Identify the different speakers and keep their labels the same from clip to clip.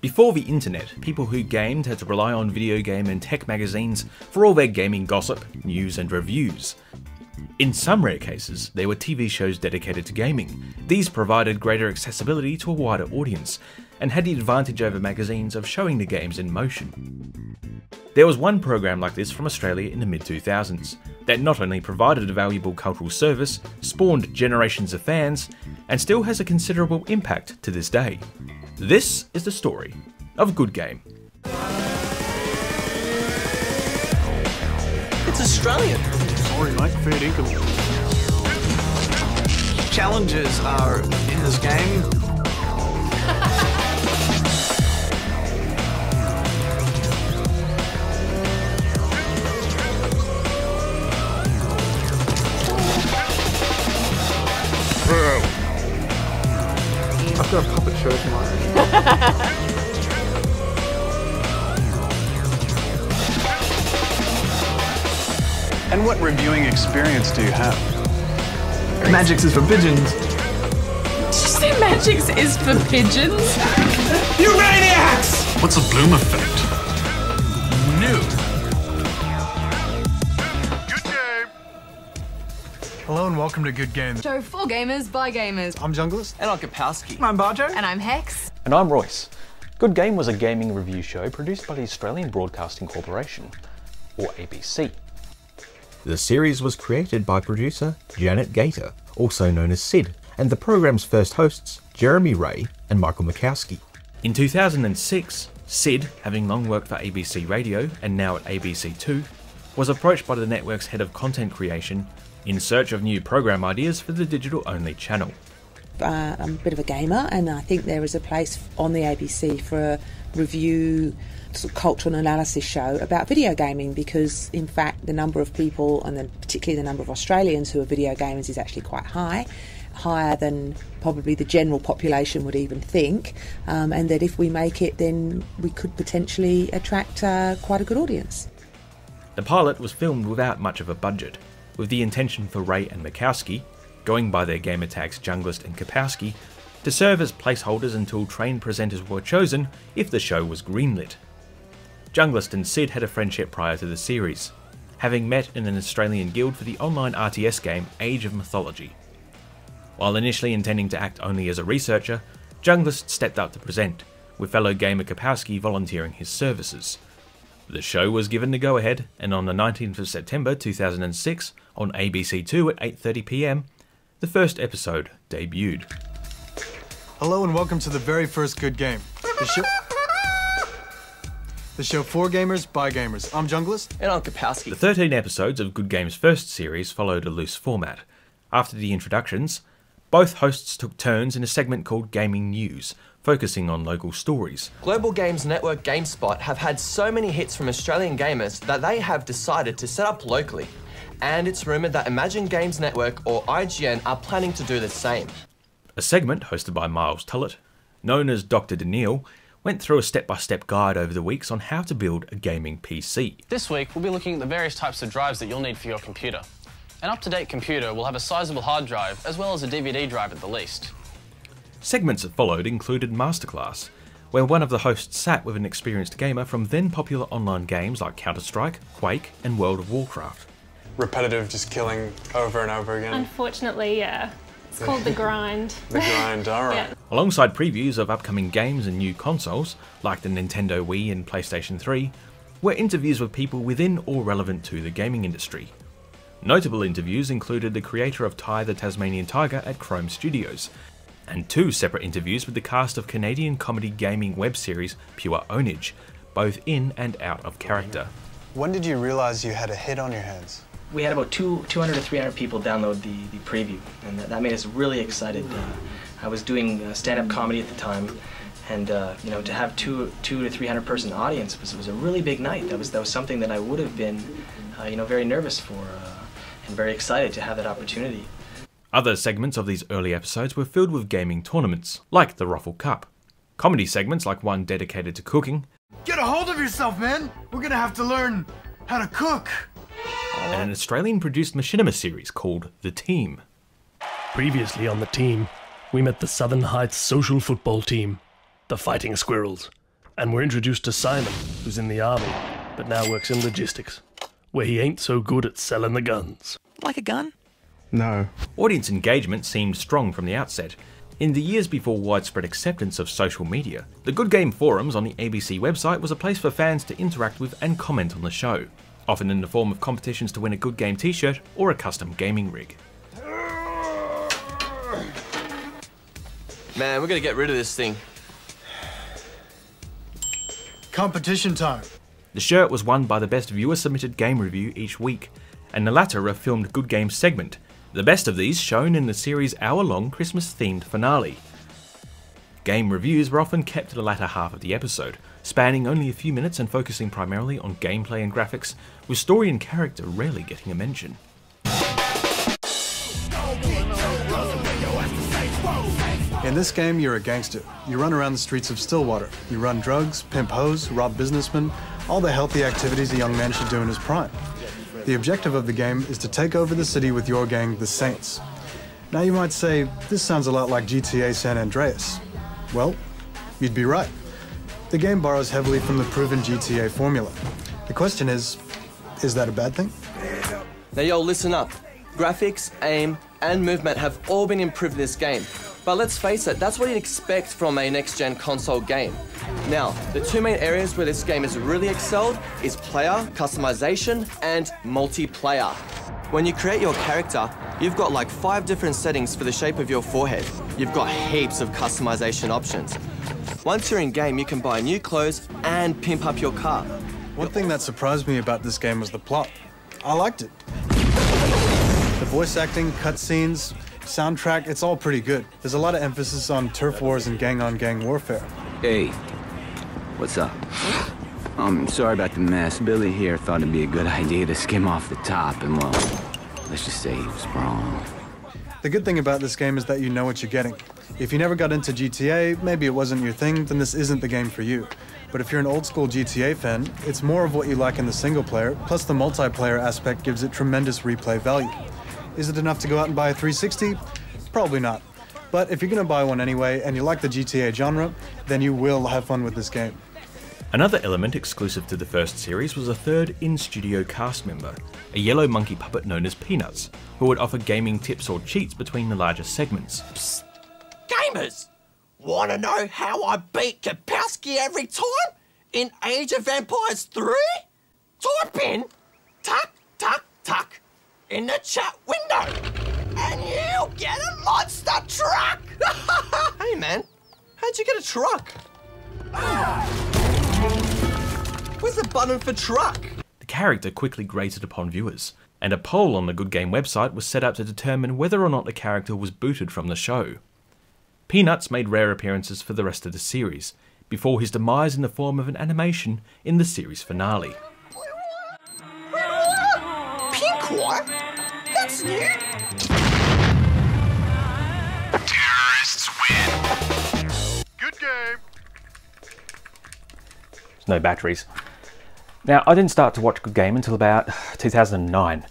Speaker 1: Before the internet, people who gamed had to rely on video game and tech magazines for all their gaming gossip, news and reviews. In some rare cases, there were TV shows dedicated to gaming. These provided greater accessibility to a wider audience, and had the advantage over magazines of showing the games in motion. There was one program like this from Australia in the mid-2000s, that not only provided a valuable cultural service, spawned generations of fans, and still has a considerable impact to this day. This is the story of Good Game.
Speaker 2: It's Australian.
Speaker 3: Sorry mate, fair income.
Speaker 2: Challenges are in this game.
Speaker 3: I've got a puppet show tomorrow. And what reviewing experience do you have?
Speaker 2: Magix is for pigeons.
Speaker 4: Did you say Magix is for pigeons?
Speaker 2: You maniacs!
Speaker 3: What's a bloom effect?
Speaker 2: New.
Speaker 3: Good game! Hello and welcome to Good Game.
Speaker 4: Show for gamers by gamers.
Speaker 3: I'm Junglist.
Speaker 2: And I'm Kapowski.
Speaker 5: I'm Bajo.
Speaker 4: And I'm Hex.
Speaker 1: And I'm Royce. Good Game was a gaming review show produced by the Australian Broadcasting Corporation, or ABC. The series was created by producer Janet Gator, also known as Sid, and the program's first hosts, Jeremy Ray and Michael Makowski. In 2006, Sid, having long worked for ABC Radio and now at ABC2, was approached by the network's head of content creation in search of new program ideas for the digital-only channel.
Speaker 6: I'm a bit of a gamer, and I think there is a place on the ABC for a review, sort of cultural analysis show about video gaming, because in fact the number of people, and then particularly the number of Australians who are video gamers, is actually quite high, higher than probably the general population would even think, and that if we make it, then we could potentially attract quite a good audience.
Speaker 1: The pilot was filmed without much of a budget, with the intention for Ray and Makowski, going by their gamer tags Junglist and Kapowski, to serve as placeholders until trained presenters were chosen if the show was greenlit. Junglist and Sid had a friendship prior to the series, having met in an Australian guild for the online RTS game Age of Mythology. While initially intending to act only as a researcher, Junglist stepped up to present, with fellow gamer Kapowski volunteering his services. The show was given the go-ahead, and on the 19th of September 2006, on ABC2 at 8:30 PM, the first episode debuted.
Speaker 3: Hello and welcome to the very first Good Game. The show for gamers by gamers. I'm Junglist.
Speaker 2: And I'm Kapowski.
Speaker 1: The 13 episodes of Good Game's first series followed a loose format. After the introductions, both hosts took turns in a segment called Gaming News, focusing on local stories.
Speaker 2: Global Games Network GameSpot have had so many hits from Australian gamers that they have decided to set up locally. And it's rumoured that Imagine Games Network, or IGN, are planning to do the same.
Speaker 1: A segment hosted by Miles Tullett, known as Dr. Daniil, went through a step-by-step guide over the weeks on how to build a gaming PC.
Speaker 5: This week, we'll be looking at the various types of drives that you'll need for your computer. An up-to-date computer will have a sizable hard drive, as well as a DVD drive at the least.
Speaker 1: Segments that followed included Masterclass, where one of the hosts sat with an experienced gamer from then-popular online games like Counter-Strike, Quake, and World of Warcraft.
Speaker 7: Repetitive, just killing over and over again.
Speaker 8: Unfortunately, yeah. It's called the grind.
Speaker 7: The grind, alright.
Speaker 8: Yeah.
Speaker 1: Alongside previews of upcoming games and new consoles, like the Nintendo Wii and PlayStation 3, were interviews with people within or relevant to the gaming industry. Notable interviews included the creator of Ty the Tasmanian Tiger at Chrome Studios, and two separate interviews with the cast of Canadian comedy gaming web series Pure Ownage, both in and out of character.
Speaker 7: When did you realise you had a hit on your hands?
Speaker 9: We had about 200 to 300 people download the preview, and that made us really excited. I was doing stand-up comedy at the time, and you know, to have 200 to 300 person audience was a really big night. That was something that I would have been, you know, very nervous for, and very excited to have that opportunity.
Speaker 1: Other segments of these early episodes were filled with gaming tournaments, like the Ruffle Cup. Comedy segments, like one dedicated to cooking.
Speaker 3: Get a hold of yourself, man! We're gonna have to learn how to cook!
Speaker 1: And an Australian-produced machinima series called The Team.
Speaker 10: Previously on The Team, we met the Southern Heights social football team, the Fighting Squirrels. And we're introduced to Simon, who's in the army, but now works in logistics, where he ain't so good at selling the guns.
Speaker 11: Like a gun?
Speaker 3: No.
Speaker 1: Audience engagement seemed strong from the outset. In the years before widespread acceptance of social media, the Good Game forums on the ABC website was a place for fans to interact with and comment on the show, often in the form of competitions to win a Good Game t-shirt or a custom gaming rig.
Speaker 2: Man, we're gonna get rid of this thing.
Speaker 3: Competition time.
Speaker 1: The shirt was won by the best viewer-submitted game review each week, and the latter a filmed Good Game segment, the best of these shown in the series' hour-long Christmas-themed finale. Game reviews were often kept to the latter half of the episode, spanning only a few minutes and focusing primarily on gameplay and graphics, with story and character rarely getting a mention.
Speaker 7: In this game, you're a gangster. You run around the streets of Stillwater. You run drugs, pimp hoes, rob businessmen, all the healthy activities a young man should do in his prime. The objective of the game is to take over the city with your gang, the Saints. Now you might say, this sounds a lot like GTA San Andreas. Well, you'd be right. The game borrows heavily from the proven GTA formula. The question is that a bad thing?
Speaker 2: Now yo, listen up. Graphics, aim, and movement have all been improved in this game. But let's face it, that's what you'd expect from a next-gen console game. Now, the two main areas where this game has really excelled is player, customization, and multiplayer. When you create your character, you've got like 5 different settings for the shape of your forehead. You've got heaps of customization options. Once you're in game, you can buy new clothes and pimp up your car.
Speaker 7: One thing that surprised me about this game was the plot. I liked it. The voice acting, cutscenes, soundtrack, it's all pretty good. There's a lot of emphasis on turf wars and gang-on-gang warfare.
Speaker 11: Hey, what's up? Sorry about the mess. Billy here thought it'd be a good idea to skim off the top, and well, let's just say he was wrong.
Speaker 7: The good thing about this game is that you know what you're getting. If you never got into GTA, maybe it wasn't your thing, then this isn't the game for you. But if you're an old-school GTA fan, it's more of what you like in the single player, plus the multiplayer aspect gives it tremendous replay value. Is it enough to go out and buy a 360? Probably not. But if you're going to buy one anyway, and you like the GTA genre, then you will have fun with this game.
Speaker 1: Another element exclusive to the first series was a third in-studio cast member, a yellow monkey puppet known as Peanuts, who would offer gaming tips or cheats between the larger segments.
Speaker 12: Psst. Gamers! Wanna know how I beat Kapowski every time? In Age of Empires 3? Type in tuck, tuck, tuck in the chat window, and you'll get a monster truck!
Speaker 2: Hey man, how'd you get a truck? Where's the button for truck?
Speaker 1: The character quickly grated upon viewers, and a poll on the Good Game website was set up to determine whether or not the character was booted from the show. Peanuts made rare appearances for the rest of the series, before his demise in the form of an animation in the series finale.
Speaker 12: Pink one? That's new!
Speaker 3: Terrorists win! Good game!
Speaker 1: There's no batteries. Now, I didn't start to watch Good Game until about 2009,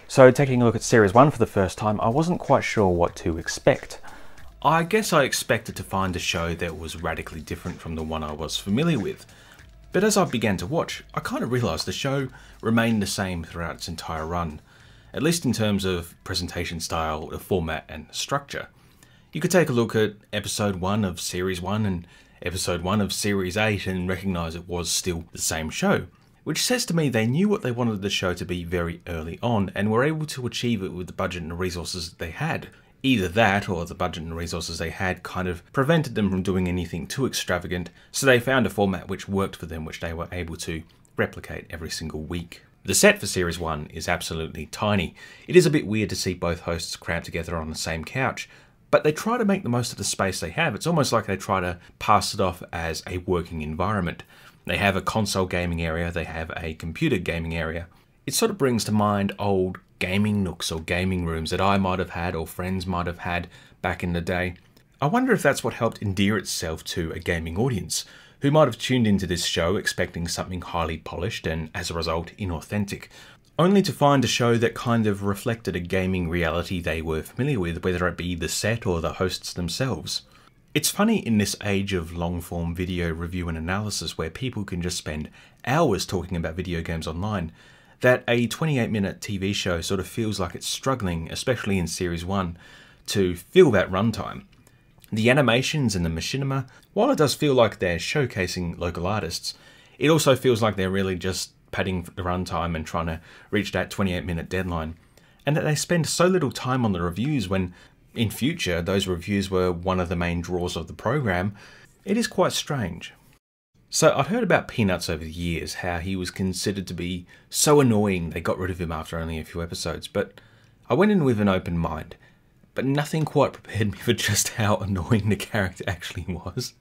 Speaker 1: so taking a look at Series 1 for the first time, I wasn't quite sure what to expect. I guess I expected to find a show that was radically different from the one I was familiar with, but as I began to watch, I kind of realised the show remained the same throughout its entire run, at least in terms of presentation style, the format and structure. You could take a look at Episode 1 of Series 1 and Episode 1 of Series 8 and recognise it was still the same show, which says to me they knew what they wanted the show to be very early on and were able to achieve it with the budget and the resources that they had. Either that or the budget and resources they had kind of prevented them from doing anything too extravagant, so they found a format which worked for them, which they were able to replicate every single week. The set for Series 1 is absolutely tiny. It is a bit weird to see both hosts crammed together on the same couch, but they try to make the most of the space they have. It's almost like they try to pass it off as a working environment. They have a console gaming area, they have a computer gaming area. It sort of brings to mind old gaming nooks or gaming rooms that I might have had or friends might have had back in the day. I wonder if that's what helped endear itself to a gaming audience, who might have tuned into this show expecting something highly polished and, as a result, inauthentic, only to find a show that kind of reflected a gaming reality they were familiar with, whether it be the set or the hosts themselves. It's funny in this age of long-form video review and analysis where people can just spend hours talking about video games online, that a 28-minute TV show sort of feels like it's struggling, especially in Series 1, to fill that runtime. The animations and the machinima, while it does feel like they're showcasing local artists, it also feels like they're really just padding the runtime and trying to reach that 28-minute deadline. And that they spend so little time on the reviews when, in future, those reviews were one of the main draws of the program. It is quite strange. So I'd heard about Peanuts over the years, how he was considered to be so annoying they got rid of him after only a few episodes, but I went in with an open mind. But nothing quite prepared me for just how annoying the character actually was.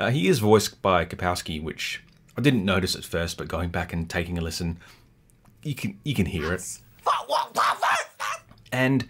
Speaker 1: He is voiced by Kapowski, which I didn't notice at first, but going back and taking a listen, you can hear it. And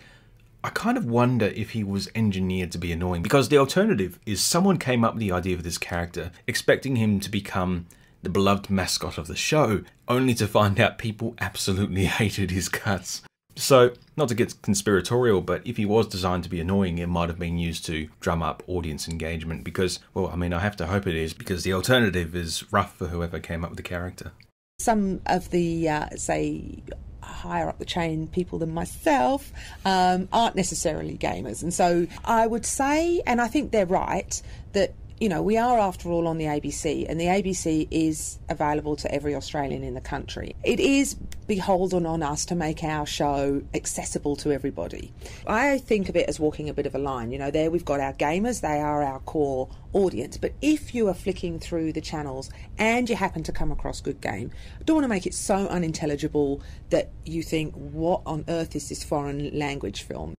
Speaker 1: I kind of wonder if he was engineered to be annoying, because the alternative is someone came up with the idea of this character, expecting him to become the beloved mascot of the show, only to find out people absolutely hated his guts. So, not to get conspiratorial, but if he was designed to be annoying, it might have been used to drum up audience engagement because, well, I mean, I have to hope it is, because the alternative is rough for whoever came up with the character.
Speaker 6: Some of the, say, higher up the chain people than myself aren't necessarily gamers. And so I would say, and I think they're right, that, you know, we are after all on the ABC, and the ABC is available to every Australian in the country. It is beholden on us to make our show accessible to everybody. I think of it as walking a bit of a line. You know, there we've got our gamers, they are our core audience. But if you are flicking through the channels and you happen to come across Good Game, I don't want to make it so unintelligible that you think, what on earth is this foreign language film?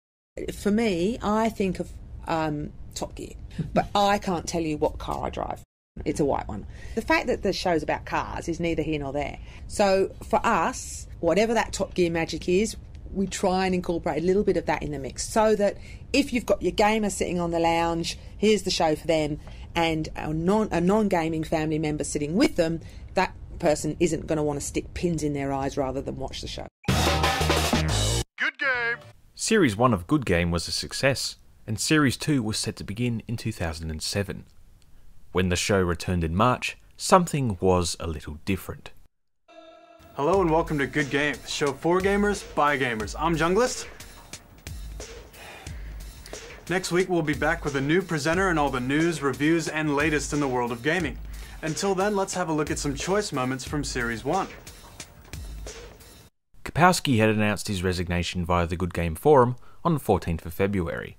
Speaker 6: For me, I think of Top Gear, but I can't tell you what car I drive. It's a white one. The fact that the show's about cars is neither here nor there. So for us, whatever that Top Gear magic is, we try and incorporate a little bit of that in the mix, so that if you've got your gamer sitting on the lounge, here's the show for them, and a non-gaming family member sitting with them, that person isn't going to want to stick pins in their eyes rather than watch the show.
Speaker 3: Good Game!
Speaker 1: Series 1 of Good Game was a success, and Series 2 was set to begin in 2007. When the show returned in March, something was a little different.
Speaker 7: Hello and welcome to Good Game, the show for gamers, by gamers. I'm Junglist. Next week we'll be back with a new presenter and all the news, reviews, and latest in the world of gaming. Until then, let's have a look at some choice moments from Series 1.
Speaker 1: Kapowski had announced his resignation via the Good Game forum on the 14th of February.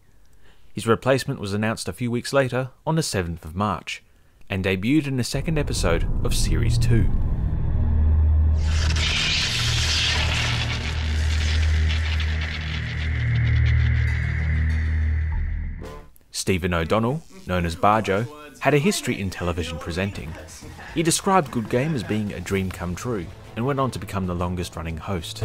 Speaker 1: His replacement was announced a few weeks later on the 7th of March, and debuted in the second episode of Series 2. Stephen O'Donnell, known as Bajo, had a history in television presenting. He described Good Game as being a dream come true, and went on to become the longest running host.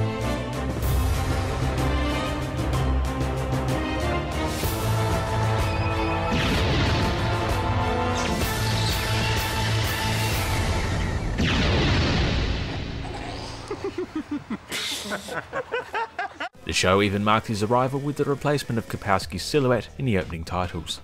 Speaker 1: The show even marked his arrival with the replacement of Kapowski's silhouette in the opening titles.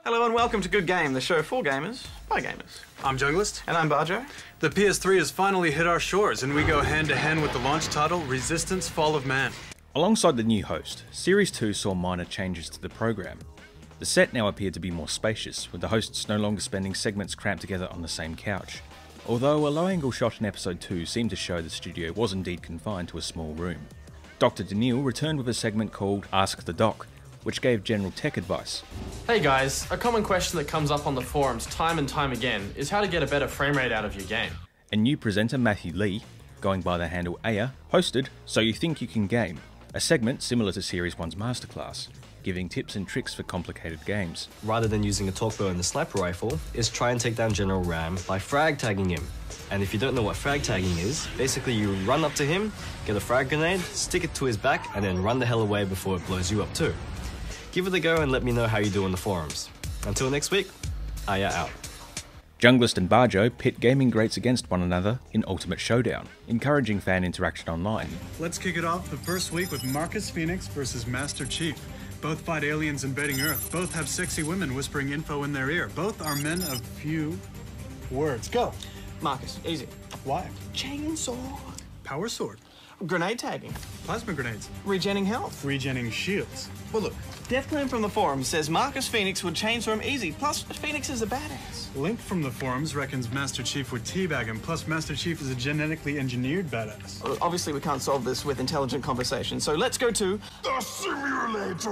Speaker 13: Hello and welcome to Good Game, the show for gamers, by gamers.
Speaker 7: I'm Junglist.
Speaker 13: And I'm Bajo.
Speaker 7: The PS3 has finally hit our shores, and we go hand to hand with the launch title, Resistance: Fall of Man.
Speaker 1: Alongside the new host, Series 2 saw minor changes to the program. The set now appeared to be more spacious, with the hosts no longer spending segments cramped together on the same couch. Although a low-angle shot in episode 2 seemed to show the studio was indeed confined to a small room. Dr. Daniil returned with a segment called Ask the Doc, which gave general tech advice.
Speaker 5: Hey guys, a common question that comes up on the forums time and time again is how to get a better frame rate out of your game.
Speaker 1: And new presenter Matthew Lee, going by the handle Aya, hosted So You Think You Can Game, a segment similar to Series 1's Masterclass, giving tips and tricks for complicated games.
Speaker 14: Rather than using a torque bow and the sniper rifle, is try and take down General Ram by frag tagging him. And if you don't know what frag tagging is, basically you run up to him, get a frag grenade, stick it to his back, and then run the hell away before it blows you up too. Give it a go and let me know how you do on the forums. Until next week, Aya out.
Speaker 1: Junglist and Bajo pit gaming greats against one another in Ultimate Showdown, encouraging fan interaction online.
Speaker 7: Let's kick it off the first week with Marcus Phoenix versus Master Chief. Both fight aliens invading Earth. Both have sexy women whispering info in their ear. Both are men of few words. Go.
Speaker 13: Marcus, easy.
Speaker 7: Why?
Speaker 13: Chainsaw.
Speaker 7: Power sword.
Speaker 13: Grenade tagging.
Speaker 7: Plasma grenades.
Speaker 13: Regenning health.
Speaker 7: Regenning shields.
Speaker 13: Well, look, Deathclaim from the forum says Marcus Phoenix would chainsaw him easy. Plus, Phoenix is a badass.
Speaker 7: Link from the forums reckons Master Chief would teabag him. Plus, Master Chief is a genetically engineered badass.
Speaker 13: Obviously, we can't solve this with intelligent conversation, so let's go to the simulator.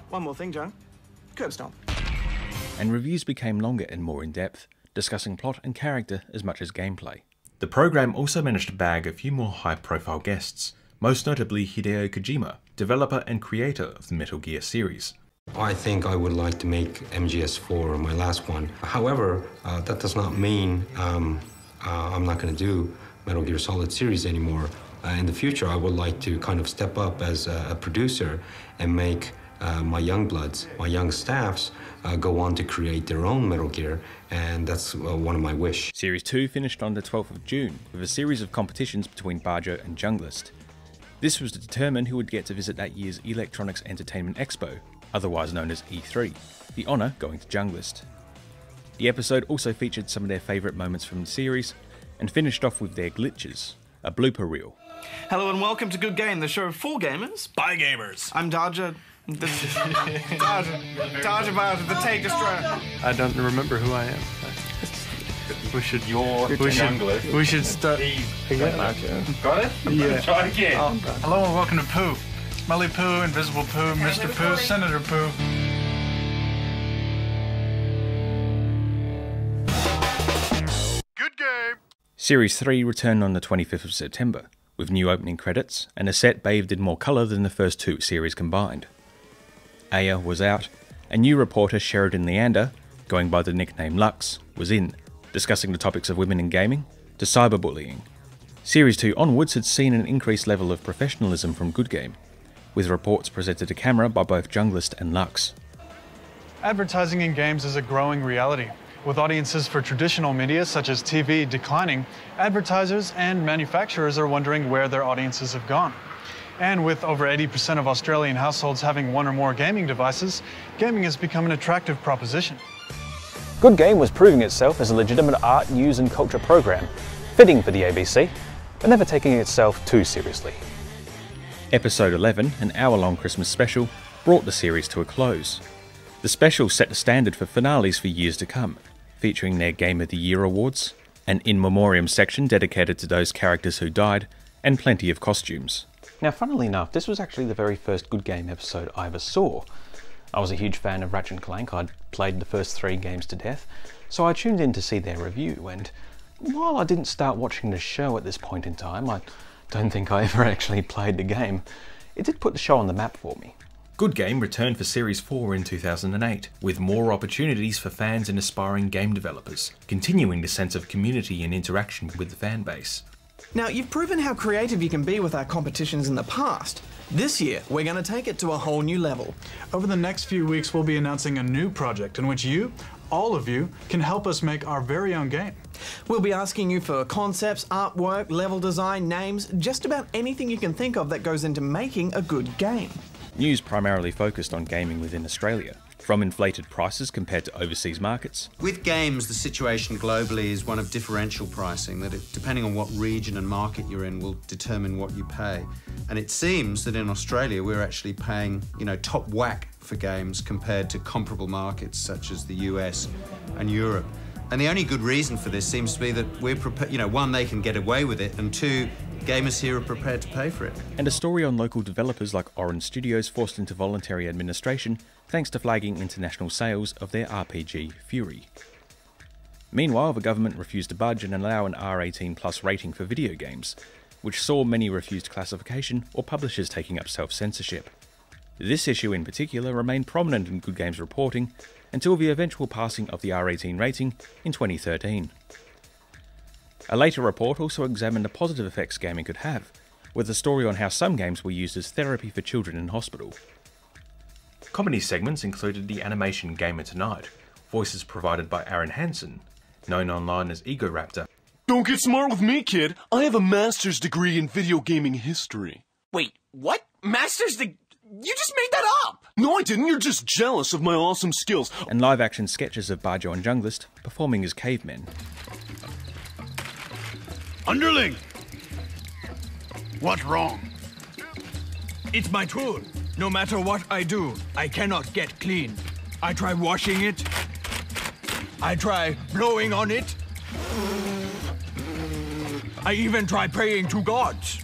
Speaker 13: One more thing, Joe. Curb stomp.
Speaker 1: And reviews became longer and more in-depth, discussing plot and character as much as gameplay. The program also managed to bag a few more high-profile guests, most notably Hideo Kojima, developer and creator of the Metal Gear series.
Speaker 15: I think I would like to make MGS4 my last one. However, that does not mean I'm not going to do Metal Gear Solid series anymore. In the future, I would like to kind of step up as a producer and make my young bloods, my young staffs, go on to create their own Metal Gear, and that's one of my wish.
Speaker 1: Series 2 finished on the 12th of June, with a series of competitions between Bajo and Junglist. This was to determine who would get to visit that year's Electronics Entertainment Expo, otherwise known as E3, the honour going to Junglist. The episode also featured some of their favourite moments from the series, and finished off with their glitches, a blooper reel.
Speaker 13: Hello and welcome to Good Game, the show for gamers, by gamers. I'm Dodger. Dodger about the Take Destroyer.
Speaker 3: I don't remember who I am. We should start again.
Speaker 16: Got it?
Speaker 3: Yeah.
Speaker 16: Try it again.
Speaker 3: Oh, hello and welcome to Pooh. Smelly Pooh, Invisible Pooh, Mr. Pooh, Senator Pooh.
Speaker 7: Good game.
Speaker 1: Series 3 returned on the 25th of September, with new opening credits and a set bathed in more colour than the first two series combined. Aya was out, and new reporter Sheridan Leander, going by the nickname Lux, was in, discussing the topics of women in gaming to cyberbullying. Series 2 onwards had seen an increased level of professionalism from Good Game, with reports presented to camera by both Junglist and Lux.
Speaker 7: Advertising in games is a growing reality. With audiences for traditional media such as TV declining, advertisers and manufacturers are wondering where their audiences have gone. And with over 80% of Australian households having one or more gaming devices, gaming has become an attractive proposition.
Speaker 17: Good Game was proving itself as a legitimate art, news and culture program, fitting for the ABC, but never taking itself too seriously.
Speaker 1: Episode 11, an hour-long Christmas special, brought the series to a close. The special set the standard for finales for years to come, featuring their Game of the Year awards, an in memoriam section dedicated to those characters who died, and plenty of costumes.
Speaker 17: Now, funnily enough, this was actually the very first Good Game episode I ever saw. I was a huge fan of Ratchet & Clank. I'd played the first 3 games to death, so I tuned in to see their review, and while I didn't start watching the show at this point in time, I don't think I ever actually played the game, it did put the show on the map for me.
Speaker 1: Good Game returned for Series 4 in 2008, with more opportunities for fans and aspiring game developers, continuing the sense of community and interaction with the fan base.
Speaker 13: Now, you've proven how creative you can be with our competitions in the past. This year, we're going to take it to a whole new level.
Speaker 7: Over the next few weeks, we'll be announcing a new project in which you, all of you, can help us make our very own game.
Speaker 13: We'll be asking you for concepts, artwork, level design, names, just about anything you can think of that goes into making a good game.
Speaker 1: News primarily focused on gaming within Australia, from inflated prices compared to overseas markets.
Speaker 18: With games, the situation globally is one of differential pricing, that depending on what region and market you're in will determine what you pay. And it seems that in Australia we're actually paying, top whack for games compared to comparable markets such as the US and Europe. And the only good reason for this seems to be that we're prepared, one, they can get away with it, and two, gamers here are prepared to pay for it.
Speaker 1: And a story on local developers like Orange Studios forced into voluntary administration thanks to flagging international sales of their RPG Fury. Meanwhile, the government refused to budge and allow an R18 plus rating for video games, which saw many refused classification or publishers taking up self-censorship. This issue in particular remained prominent in Good Game's reporting until the eventual passing of the R18 rating in 2013. A later report also examined the positive effects gaming could have, with a story on how some games were used as therapy for children in hospital. Comedy segments included the animation Gamer Tonight, voices provided by Aaron Hansen, known online as Ego Raptor.
Speaker 19: Don't get smart with me, kid. I have a master's degree in video gaming history.
Speaker 12: Wait, what?
Speaker 19: You just made that up! No, I didn't. You're just jealous of my awesome skills.
Speaker 1: And live-action sketches of Bajo and Junglist performing as cavemen.
Speaker 16: Underling! What's wrong?
Speaker 20: It's my tool. No matter what I do, I cannot get clean. I try washing it. I try blowing on it. I even try praying to gods.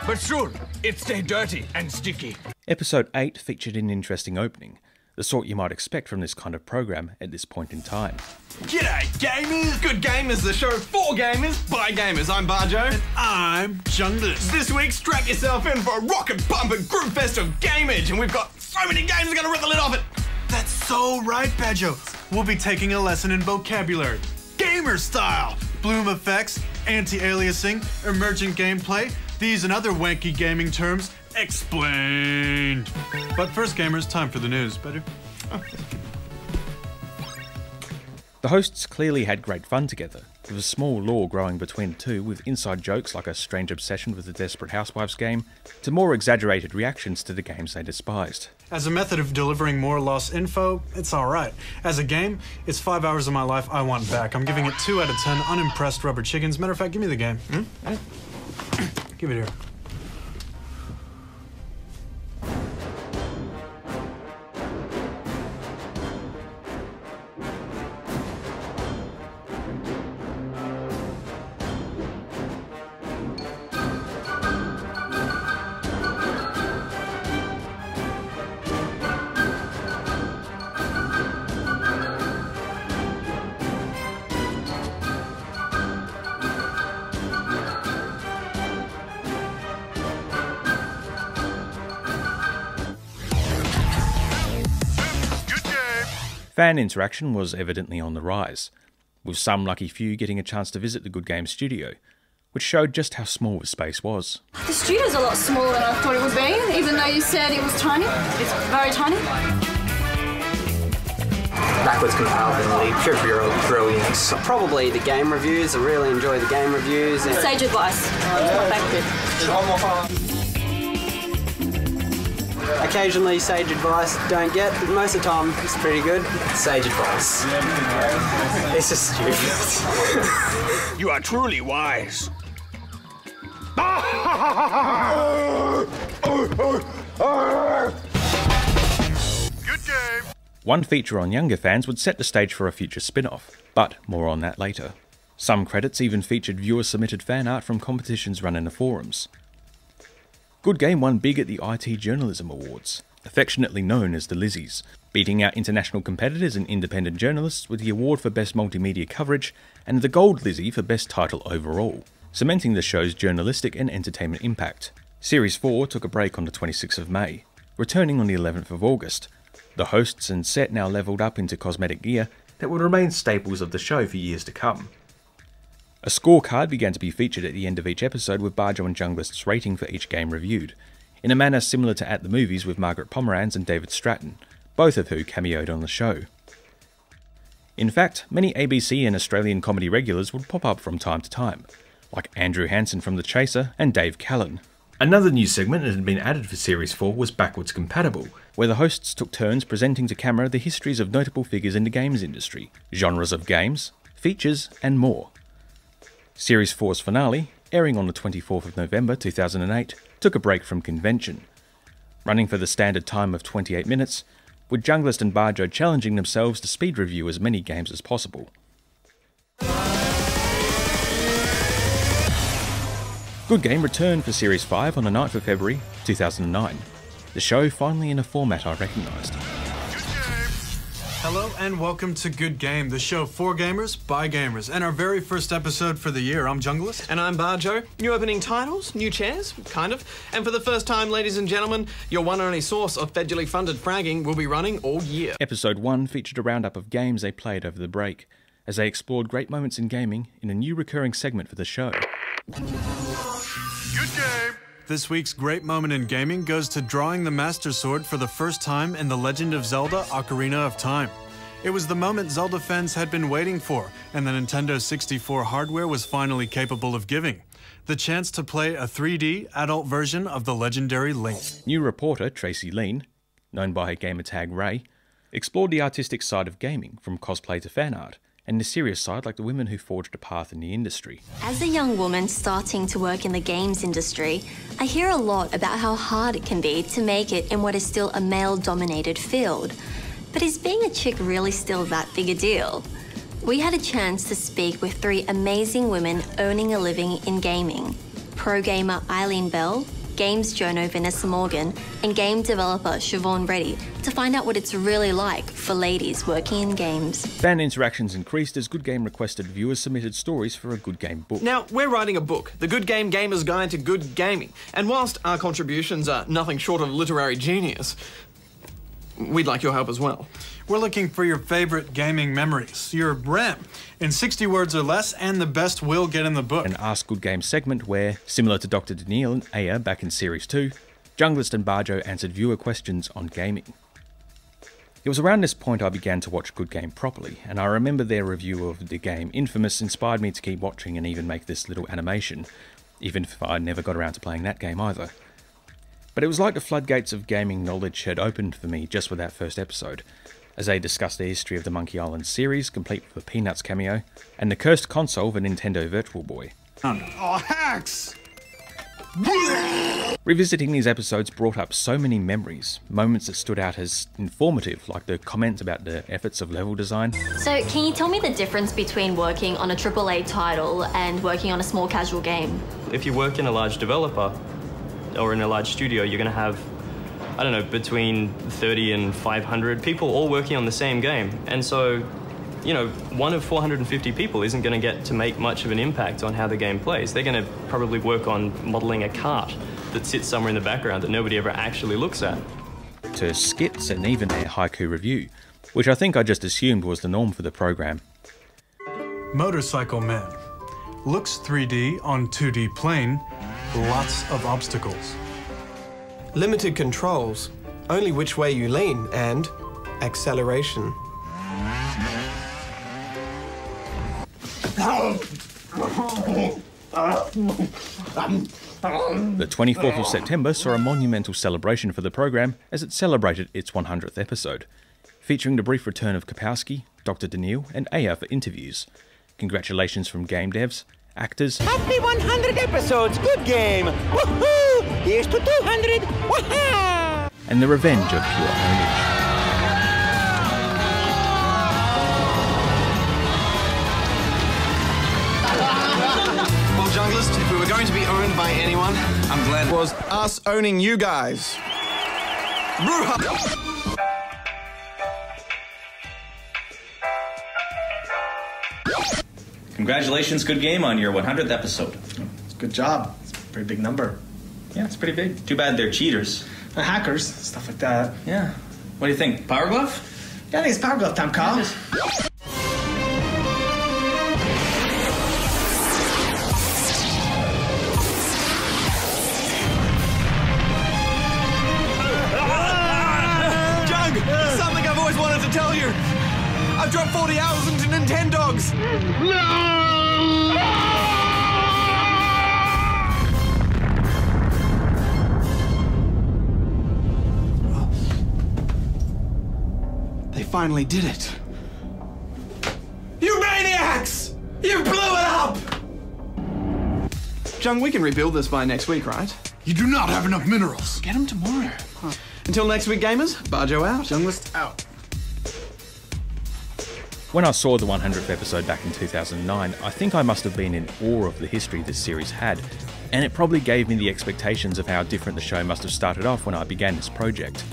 Speaker 20: But still, it stayed dirty and sticky.
Speaker 1: Episode 8 featured an interesting opening, the sort you might expect from this kind of program at this point in time.
Speaker 21: G'day, gamers! Good Game is the show for gamers, by gamers. I'm Bajo. And
Speaker 19: I'm Junglist.
Speaker 21: This week, strap yourself in for a rocket pumping group fest of gamage, and we've got so many games we're gonna rip the lid off it.
Speaker 22: That's so right, Bajo. We'll be taking a lesson in vocabulary. Gamer style! Bloom effects, anti-aliasing, emergent gameplay, these and other wanky gaming terms explained.
Speaker 7: But first, gamers, time for the news. Better?
Speaker 1: The hosts clearly had great fun together, with a small lore growing between the two, with inside jokes like a strange obsession with the Desperate Housewives game, to more exaggerated reactions to the games they despised.
Speaker 7: As a method of delivering more lost info, it's alright. As a game, it's 5 hours of my life I want back. I'm giving it 2 out of 10 unimpressed rubber chickens. Matter of fact, give me the game. Give it here.
Speaker 1: Fan interaction was evidently on the rise, with some lucky few getting a chance to visit the Good Game studio, which showed just how small the space was.
Speaker 23: The studio's a lot smaller than I thought it would be, even though you said it was tiny. It's very tiny.
Speaker 24: Backwards compatibility, pure brilliance. Probably the game reviews. I really enjoy the game reviews.
Speaker 23: Sage advice. It's my favourite.
Speaker 24: Occasionally sage advice don't get, but most of the time it's pretty good. Sage advice. It's just stupid.
Speaker 20: You are truly wise.
Speaker 19: Good game.
Speaker 1: One feature on younger fans would set the stage for a future spin-off, but more on that later. Some credits even featured viewer-submitted fan art from competitions run in the forums. Good Game won big at the IT Journalism Awards, affectionately known as the Lizzies, beating out international competitors and independent journalists with the award for Best Multimedia Coverage and the Gold Lizzie for Best Title Overall, cementing the show's journalistic and entertainment impact. Series 4 took a break on the 26th of May, returning on the 11th of August. The hosts and set now levelled up into cosmetic gear that would remain staples of the show for years to come. A scorecard began to be featured at the end of each episode with Bajo and Junglist's rating for each game reviewed, in a manner similar to At the Movies with Margaret Pomeranz and David Stratton, both of who cameoed on the show. In fact, many ABC and Australian comedy regulars would pop up from time to time, like Andrew Hansen from The Chaser and Dave Callan. Another new segment that had been added for Series 4 was Backwards Compatible, where the hosts took turns presenting to camera the histories of notable figures in the games industry, genres of games, features, and more. Series 4's finale, airing on the 24th of November 2008, took a break from convention, running for the standard time of 28 minutes, with Junglist and Bajo challenging themselves to speed review as many games as possible. Good Game returned for Series 5 on the 9th of February 2009, the show finally in a format I recognised.
Speaker 7: Hello and welcome to Good Game, the show for gamers, by gamers, and our very first episode for the year. I'm Junglist.
Speaker 13: And I'm Bajo. New opening titles, new chairs, kind of. And for the first time, ladies and gentlemen, your one and only source of federally funded fragging will be running all year.
Speaker 1: Episode 1 featured a roundup of games they played over the break, as they explored great moments in gaming in a new recurring segment for the show.
Speaker 19: Good game.
Speaker 7: This week's great moment in gaming goes to drawing the Master Sword for the first time in The Legend of Zelda: Ocarina of Time. It was the moment Zelda fans had been waiting for, and the Nintendo 64 hardware was finally capable of giving.
Speaker 22: the chance to play a 3D adult version of the legendary Link.
Speaker 1: New reporter Tracy Lean, known by her gamertag Ray, explored the artistic side of gaming, from cosplay to fan art, and the serious side like the women who forged a path in the industry.
Speaker 4: As a young woman starting to work in the games industry, I hear a lot about how hard it can be to make it in what is still a male-dominated field. But is being a chick really still that big a deal? We had a chance to speak with 3 amazing women owning a living in gaming. Pro gamer Eileen Bell, games journo Vanessa Morgan, and game developer Siobhan Reddy to find out what it's really like for ladies working in games.
Speaker 1: Fan interactions increased as Good Game requested viewers submitted stories for a Good Game book.
Speaker 13: Now, we're writing a book, The Good Game Gamer's Guide to Good Gaming, and whilst our contributions are nothing short of literary genius, we'd like your help as well.
Speaker 22: We're looking for your favorite gaming memories, your RAM, in 60 words or less, and the best will get in the book.
Speaker 1: An Ask Good Game segment where, similar to Dr. Daniil and Aya back in Series 2, Junglist and Bajo answered viewer questions on gaming. It was around this point I began to watch Good Game properly, and I remember their review of the game Infamous inspired me to keep watching and even make this little animation, even if I never got around to playing that game either. But it was like the floodgates of gaming knowledge had opened for me just with that first episode, as they discussed the history of the Monkey Island series, complete with a Peanuts cameo, and the cursed console of a Nintendo Virtual Boy.
Speaker 22: Oh, hacks!
Speaker 1: Revisiting these episodes brought up so many memories, moments that stood out as informative, like the comments about the efforts of level design.
Speaker 4: So can you tell me the difference between working on a AAA title and working on a small casual game?
Speaker 14: If you work in a large developer or in a large studio, you're going to have, I don't know, between 30 and 500 people all working on the same game. And so, you know, one of 450 people isn't going to get to make much of an impact on how the game plays. They're going to probably work on modeling a cart that sits somewhere in the background that nobody ever actually looks at.
Speaker 1: To skits and even their haiku review, which I think I just assumed was the norm for the program.
Speaker 22: Motorcycle Man. Looks 3D on 2D plane, lots of obstacles.
Speaker 13: Limited controls, only which way you lean, and acceleration.
Speaker 1: The 24th of September saw a monumental celebration for the program as it celebrated its 100th episode, featuring the brief return of Kapowski, Dr. Daniil and Aya for interviews. Congratulations from game devs, actors,
Speaker 8: Happy 100 episodes, good game! Woohoo! Here's to 200! Waha!
Speaker 1: and the revenge of pure ownage.
Speaker 13: Well, Junglist, if we were going to be owned by anyone, I'm glad it was us owning you guys.
Speaker 9: Congratulations, Good Game, on your 100th episode.
Speaker 16: Good job. It's a pretty big number.
Speaker 9: Yeah, it's pretty big. Too bad they're cheaters.
Speaker 16: The hackers, stuff like that.
Speaker 9: Yeah. What do you think? Power Glove?
Speaker 16: Yeah, I think it's Power Glove time, Kyle.
Speaker 13: Jung, something I've always wanted to tell you. I've dropped 40 hours into Nintendogs. They finally did it. You maniacs! You blew it up! Jung, we can rebuild this by next week, right?
Speaker 22: You do not have enough minerals.
Speaker 13: Get them tomorrow. Until next week, gamers, Bajo out.
Speaker 22: Junglist out.
Speaker 1: When I saw the 100th episode back in 2009, I think I must have been in awe of the history this series had, and it probably gave me the expectations of how different the show must have started off when I began this project.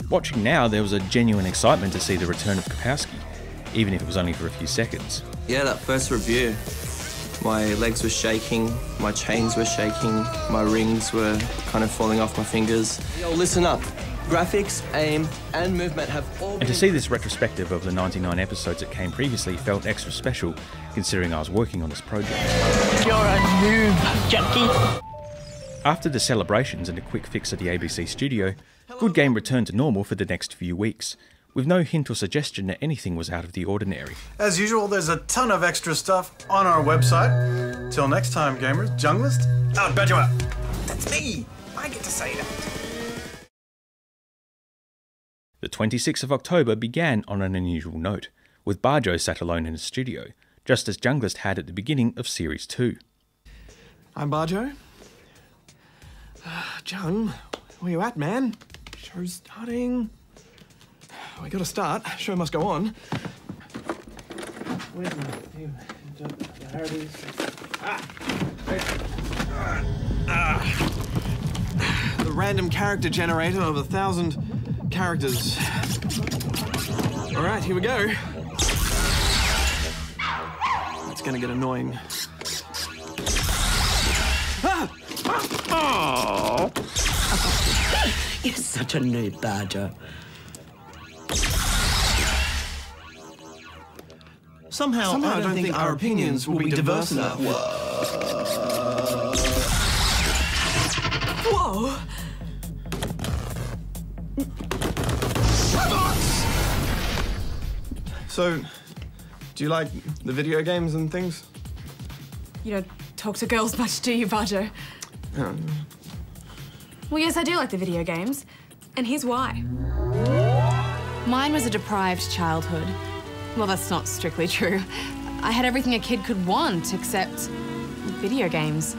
Speaker 1: Watching now, there was a genuine excitement to see the return of Kapowski, even if it was only for a few seconds.
Speaker 2: Yeah, that first review, my legs were shaking, my chains were shaking, my rings were kind of falling off my fingers. Yo, listen up. Graphics, aim, and movement have all been...
Speaker 1: And to see this retrospective of the 99 episodes that came previously felt extra special, considering I was working on this project.
Speaker 8: You're a noob, junkie.
Speaker 1: After the celebrations and a quick fix at the ABC studio, Good Game returned to normal for the next few weeks, with no hint or suggestion that anything was out of the ordinary.
Speaker 22: As usual, there's a ton of extra stuff on our website. Till next time, gamers, Junglist, out, Bajo out.
Speaker 12: That's me! I get to say that.
Speaker 1: The 26th of October began on an unusual note, with Bajo sat alone in his studio, just as Junglist had at the beginning of Series 2.
Speaker 12: I'm Bajo. Jung, where you at, man? Show's starting. We gotta start. Show must go on. Where's my name? There it is. The random character generator of 1,000 characters. All right, here we go. That's gonna get annoying.
Speaker 8: Oh. You're such a noob, Bajo.
Speaker 12: Somehow I don't think our opinions will be diverse enough.
Speaker 23: Whoa!
Speaker 12: So, do you like the video games and things?
Speaker 23: You don't talk to girls much, do you, Bajo? Well, yes, I do like the video games. And here's why. Mine was a deprived childhood. Well, that's not strictly true. I had everything a kid could want, except video games.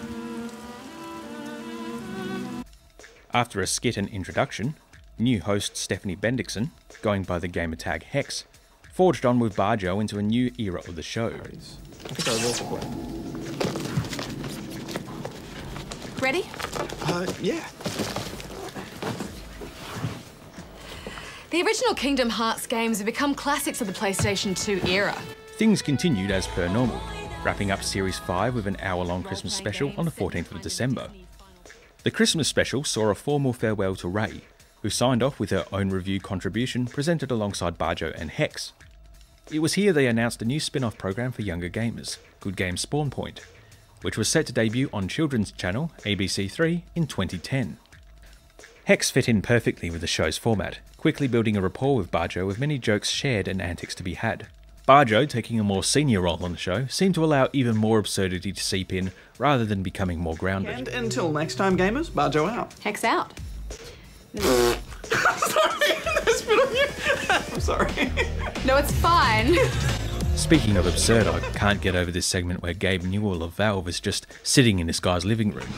Speaker 1: After a skit and introduction, new host Stephanie Bendixson, going by the gamertag Hex, forged on with Bajo into a new era of the show.
Speaker 12: I think I was also playing.
Speaker 23: Ready?
Speaker 12: Yeah.
Speaker 23: The original Kingdom Hearts games have become classics of the PlayStation 2 era.
Speaker 1: Things continued as per normal, wrapping up Series 5 with an hour-long Christmas special on the 14th of December. The Christmas special saw a formal farewell to Ray, who signed off with her own review contribution presented alongside Bajo and Hex. It was here they announced a new spin-off program for younger gamers, Good Game Spawn Point, which was set to debut on children's channel ABC3 in 2010. Hex fit in perfectly with the show's format, quickly building a rapport with Bajo with many jokes shared and antics to be had. Bajo, taking a more senior role on the show, seemed to allow even more absurdity to seep in rather than becoming more grounded.
Speaker 12: And until next time, gamers, Bajo out.
Speaker 23: Hex out.
Speaker 12: Sorry, I spit on you. I'm sorry.
Speaker 23: No, it's fine.
Speaker 1: Speaking of absurd, I can't get over this segment where Gabe Newell of Valve is just sitting in this guy's living room.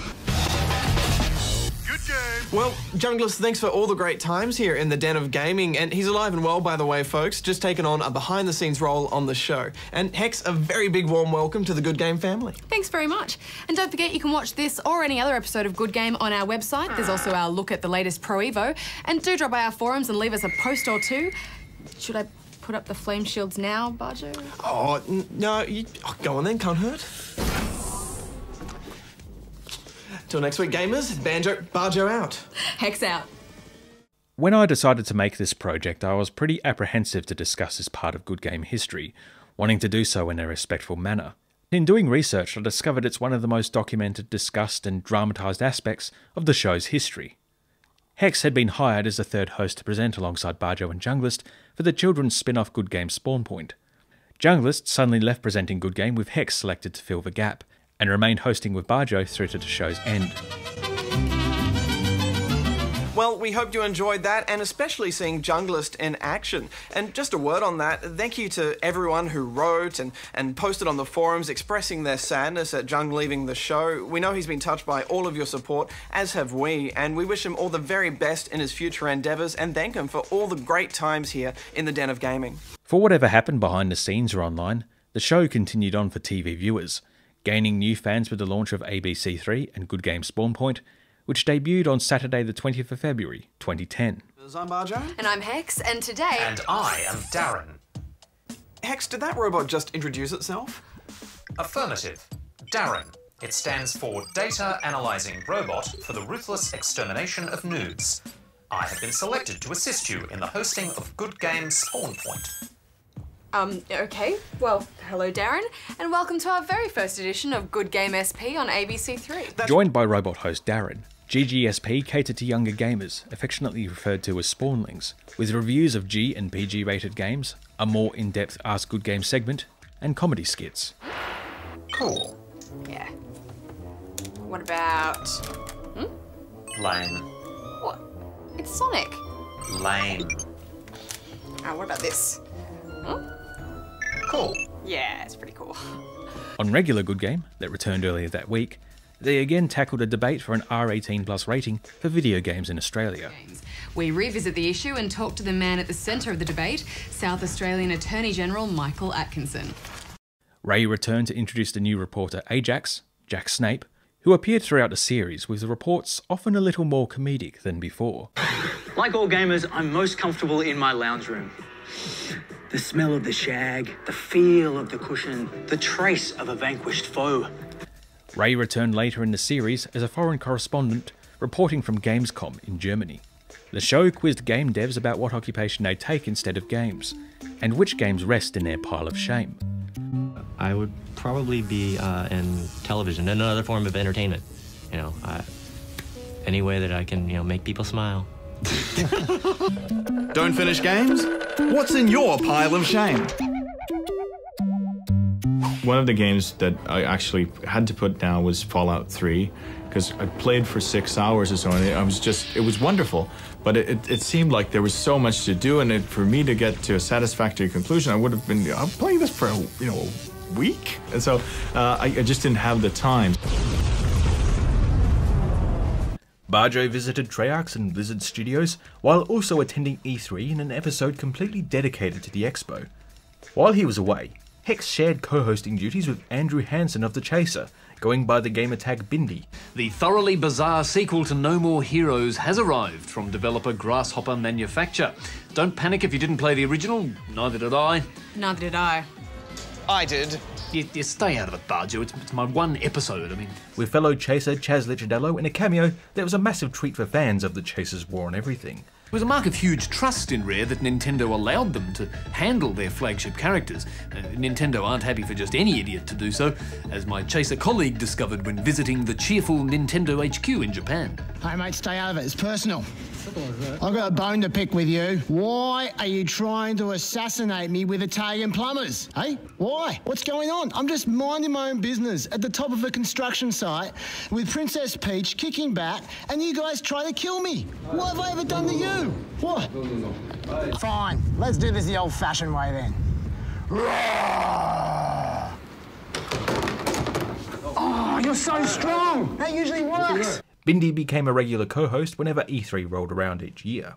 Speaker 12: Well, Junglist, thanks for all the great times here in the Den of Gaming, and he's alive and well, by the way, folks, just taken on a behind-the-scenes role on the show. And Hex, a very big warm welcome to the Good Game family.
Speaker 23: Thanks very much. And don't forget you can watch this or any other episode of Good Game on our website. There's also our look at the latest Pro Evo. And do drop by our forums and leave us a post or two. Should I put up the flame shields now, Bajo?
Speaker 12: Oh, no, go on then, can't hurt. Till next week, gamers, Bajo out.
Speaker 23: Hex out.
Speaker 1: When I decided to make this project, I was pretty apprehensive to discuss this part of Good Game history, wanting to do so in a respectful manner. In doing research, I discovered it's one of the most documented, discussed and dramatised aspects of the show's history. Hex had been hired as the third host to present alongside Bajo and Junglist for the children's spin-off Good Game Spawn Point. Junglist suddenly left presenting Good Game with Hex selected to fill the gap, and remained hosting with Bajo through to the show's end.
Speaker 12: Well, we hope you enjoyed that, and especially seeing Junglist in action. And just a word on that, thank you to everyone who wrote and posted on the forums expressing their sadness at Jung leaving the show. We know he's been touched by all of your support, as have we, and we wish him all the very best in his future endeavours and thank him for all the great times here in the Den of Gaming.
Speaker 1: For whatever happened behind the scenes or online, the show continued on for TV viewers, gaining new fans with the launch of ABC3 and Good Game Spawn Point, which debuted on Saturday the 20th of February, 2010.
Speaker 12: I'm Bajo.
Speaker 23: And I'm Hex, and today...
Speaker 5: And I am Darren.
Speaker 12: Hex, did that robot just introduce itself?
Speaker 5: Affirmative. Darren. It stands for Data Analyzing Robot for the Ruthless Extermination of Noobs. I have been selected to assist you in the hosting of Good Game Spawn Point.
Speaker 23: Okay. Well, hello, Darren, and welcome to our very first edition of Good Game SP on ABC3.
Speaker 1: Joined by robot host Darren, GGSP catered to younger gamers, affectionately referred to as spawnlings, with reviews of G and PG rated games, a more in-depth Ask Good Game segment, and comedy skits.
Speaker 5: Cool.
Speaker 23: Yeah. What about...
Speaker 5: Lame.
Speaker 23: What? It's Sonic.
Speaker 5: Lame.
Speaker 23: What about this?
Speaker 5: Cool.
Speaker 23: Yeah, it's pretty cool.
Speaker 1: On regular Good Game, that returned earlier that week, they again tackled a debate for an R18 plus rating for video games in Australia.
Speaker 23: We revisit the issue and talk to the man at the centre of the debate, South Australian Attorney General Michael Atkinson.
Speaker 1: Ray returned to introduce the new reporter Ajax, Jack Snape, who appeared throughout the series with the reports often a little more comedic than before.
Speaker 6: Like all gamers, I'm most comfortable in my lounge room. The smell of the shag, the feel of the cushion, the trace of a vanquished foe.
Speaker 1: Ray returned later in the series as a foreign correspondent reporting from Gamescom in Germany. The show quizzed game devs about what occupation they take instead of games, and which games rest in their pile of shame.
Speaker 10: I would probably be in television, another form of entertainment. You know, any way that I can, make people smile.
Speaker 21: Don't finish games? What's in your pile of shame?
Speaker 11: One of the games that I actually had to put down was Fallout 3, because I played for 6 hours or so, and it was wonderful. But it seemed like there was so much to do, and for me to get to a satisfactory conclusion, I would have been playing this for a week, and so I just didn't have the time.
Speaker 1: Bajo visited Treyarch and Blizzard Studios while also attending E3 in an episode completely dedicated to the expo. While he was away, Hex shared co-hosting duties with Andrew Hansen of The Chaser, going by the gamertag Bindi.
Speaker 15: The thoroughly bizarre sequel to No More Heroes has arrived from developer Grasshopper Manufacture. Don't panic if you didn't play the original, neither did I.
Speaker 23: Neither did I.
Speaker 12: I did.
Speaker 15: You stay out of it, Bajo. It's my one episode,
Speaker 1: With fellow Chaser Chaz Licciardello in a cameo, there was a massive treat for fans of the Chaser's War on Everything.
Speaker 15: It was a mark of huge trust in Rare that Nintendo allowed them to handle their flagship characters. Nintendo aren't happy for just any idiot to do so, as my Chaser colleague discovered when visiting the cheerful Nintendo HQ in Japan.
Speaker 25: Hey mate, stay out of it, it's personal. I've got a bone to pick with you. Why are you trying to assassinate me with Italian plumbers? Hey, why? What's going on? I'm just minding my own business at the top of a construction site with Princess Peach kicking back and you guys try to kill me. What have I ever done to you? What? Fine, let's do this the old-fashioned way then. Oh, you're so strong. That usually works.
Speaker 1: Bindi became a regular co-host whenever E3 rolled around each year.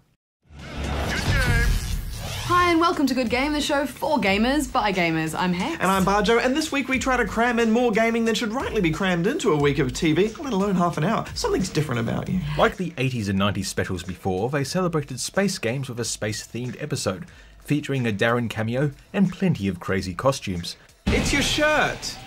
Speaker 23: Hi and welcome to Good Game, the show for gamers by gamers. I'm Hex.
Speaker 13: And I'm Bajo, and this week we try to cram in more gaming than should rightly be crammed into a week of TV, let alone half an hour. Something's different about you.
Speaker 1: Like the 80s and 90s specials before, they celebrated space games with a space-themed episode, featuring a Darren cameo and plenty of crazy costumes.
Speaker 13: It's your shirt!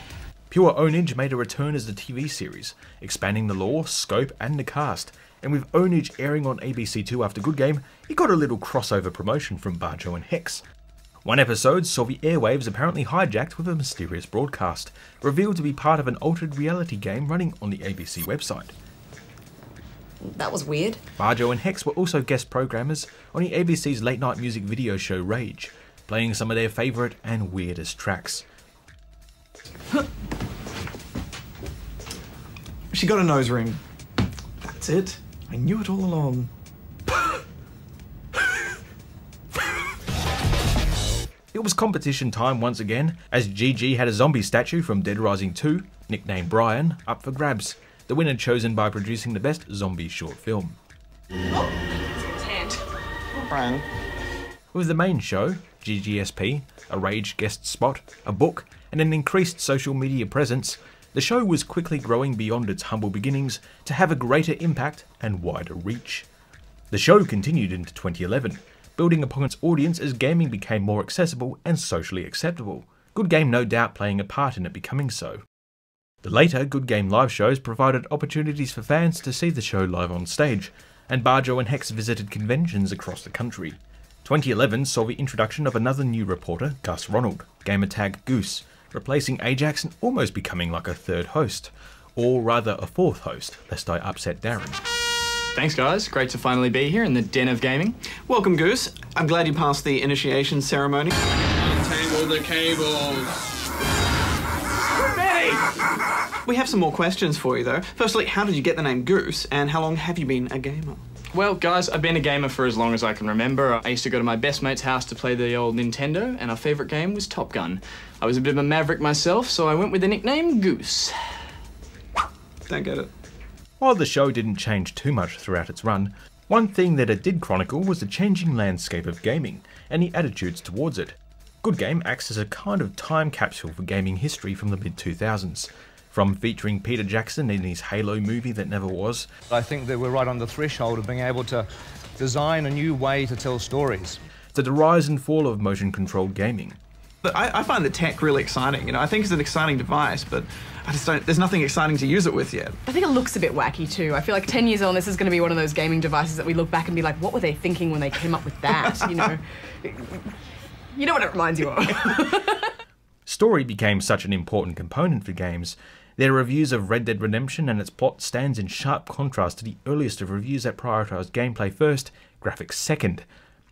Speaker 1: Pure Ownage made a return as the TV series, expanding the lore, scope and the cast, and with Ownage airing on ABC2 after Good Game, it got a little crossover promotion from Bajo and Hex. One episode saw the airwaves apparently hijacked with a mysterious broadcast, revealed to be part of an altered reality game running on the ABC website.
Speaker 23: That was weird.
Speaker 1: Bajo and Hex were also guest programmers on the ABC's late night music video show Rage, playing some of their favourite and weirdest tracks.
Speaker 13: She got a nose ring. That's it. I knew it all along.
Speaker 1: It was competition time once again, as GG had a zombie statue from Dead Rising 2, nicknamed Brian, up for grabs, the winner chosen by producing the best zombie short film.
Speaker 13: Brian.
Speaker 1: With the main show, GGSP, a Rage guest spot, a book, and an increased social media presence, the show was quickly growing beyond its humble beginnings to have a greater impact and wider reach. The show continued into 2011, building upon its audience as gaming became more accessible and socially acceptable, Good Game no doubt playing a part in it becoming so. The later Good Game live shows provided opportunities for fans to see the show live on stage, and Bajo and Hex visited conventions across the country. 2011 saw the introduction of another new reporter, Gus Ronald, gamertag Goose, replacing Ajax and almost becoming like a third host, or rather a fourth host, lest I upset Darren.
Speaker 13: Thanks guys, great to finally be here in the den of gaming. Welcome Goose, I'm glad you passed the initiation ceremony.
Speaker 21: Untangle the cables.
Speaker 13: We have some more questions for you though. Firstly, how did you get the name Goose and how long have you been a gamer?
Speaker 3: Well, guys, I've been a gamer for as long as I can remember. I used to go to my best mate's house to play the old Nintendo, and our favourite game was Top Gun. I was a bit of a maverick myself, so I went with the nickname Goose.
Speaker 13: Don't get it.
Speaker 1: While the show didn't change too much throughout its run, one thing that it did chronicle was the changing landscape of gaming, and the attitudes towards it. Good Game acts as a kind of time capsule for gaming history from the mid-2000s. From featuring Peter Jackson in his Halo movie that never was.
Speaker 17: I think that we're right on the threshold of being able to design a new way to tell stories.
Speaker 1: To the rise and fall of motion-controlled gaming.
Speaker 13: But I find the tech really exciting. You know, I think it's an exciting device, but I just don't. There's nothing exciting to use it with yet.
Speaker 23: I think it looks a bit wacky too. I feel like 10 years on, this is going to be one of those gaming devices that we look back and be like, what were they thinking when they came up with that? You know, you know what it reminds you of.
Speaker 1: Story became such an important component for games. Their reviews of Red Dead Redemption and its plot stands in sharp contrast to the earliest of reviews that prioritised gameplay first, graphics second,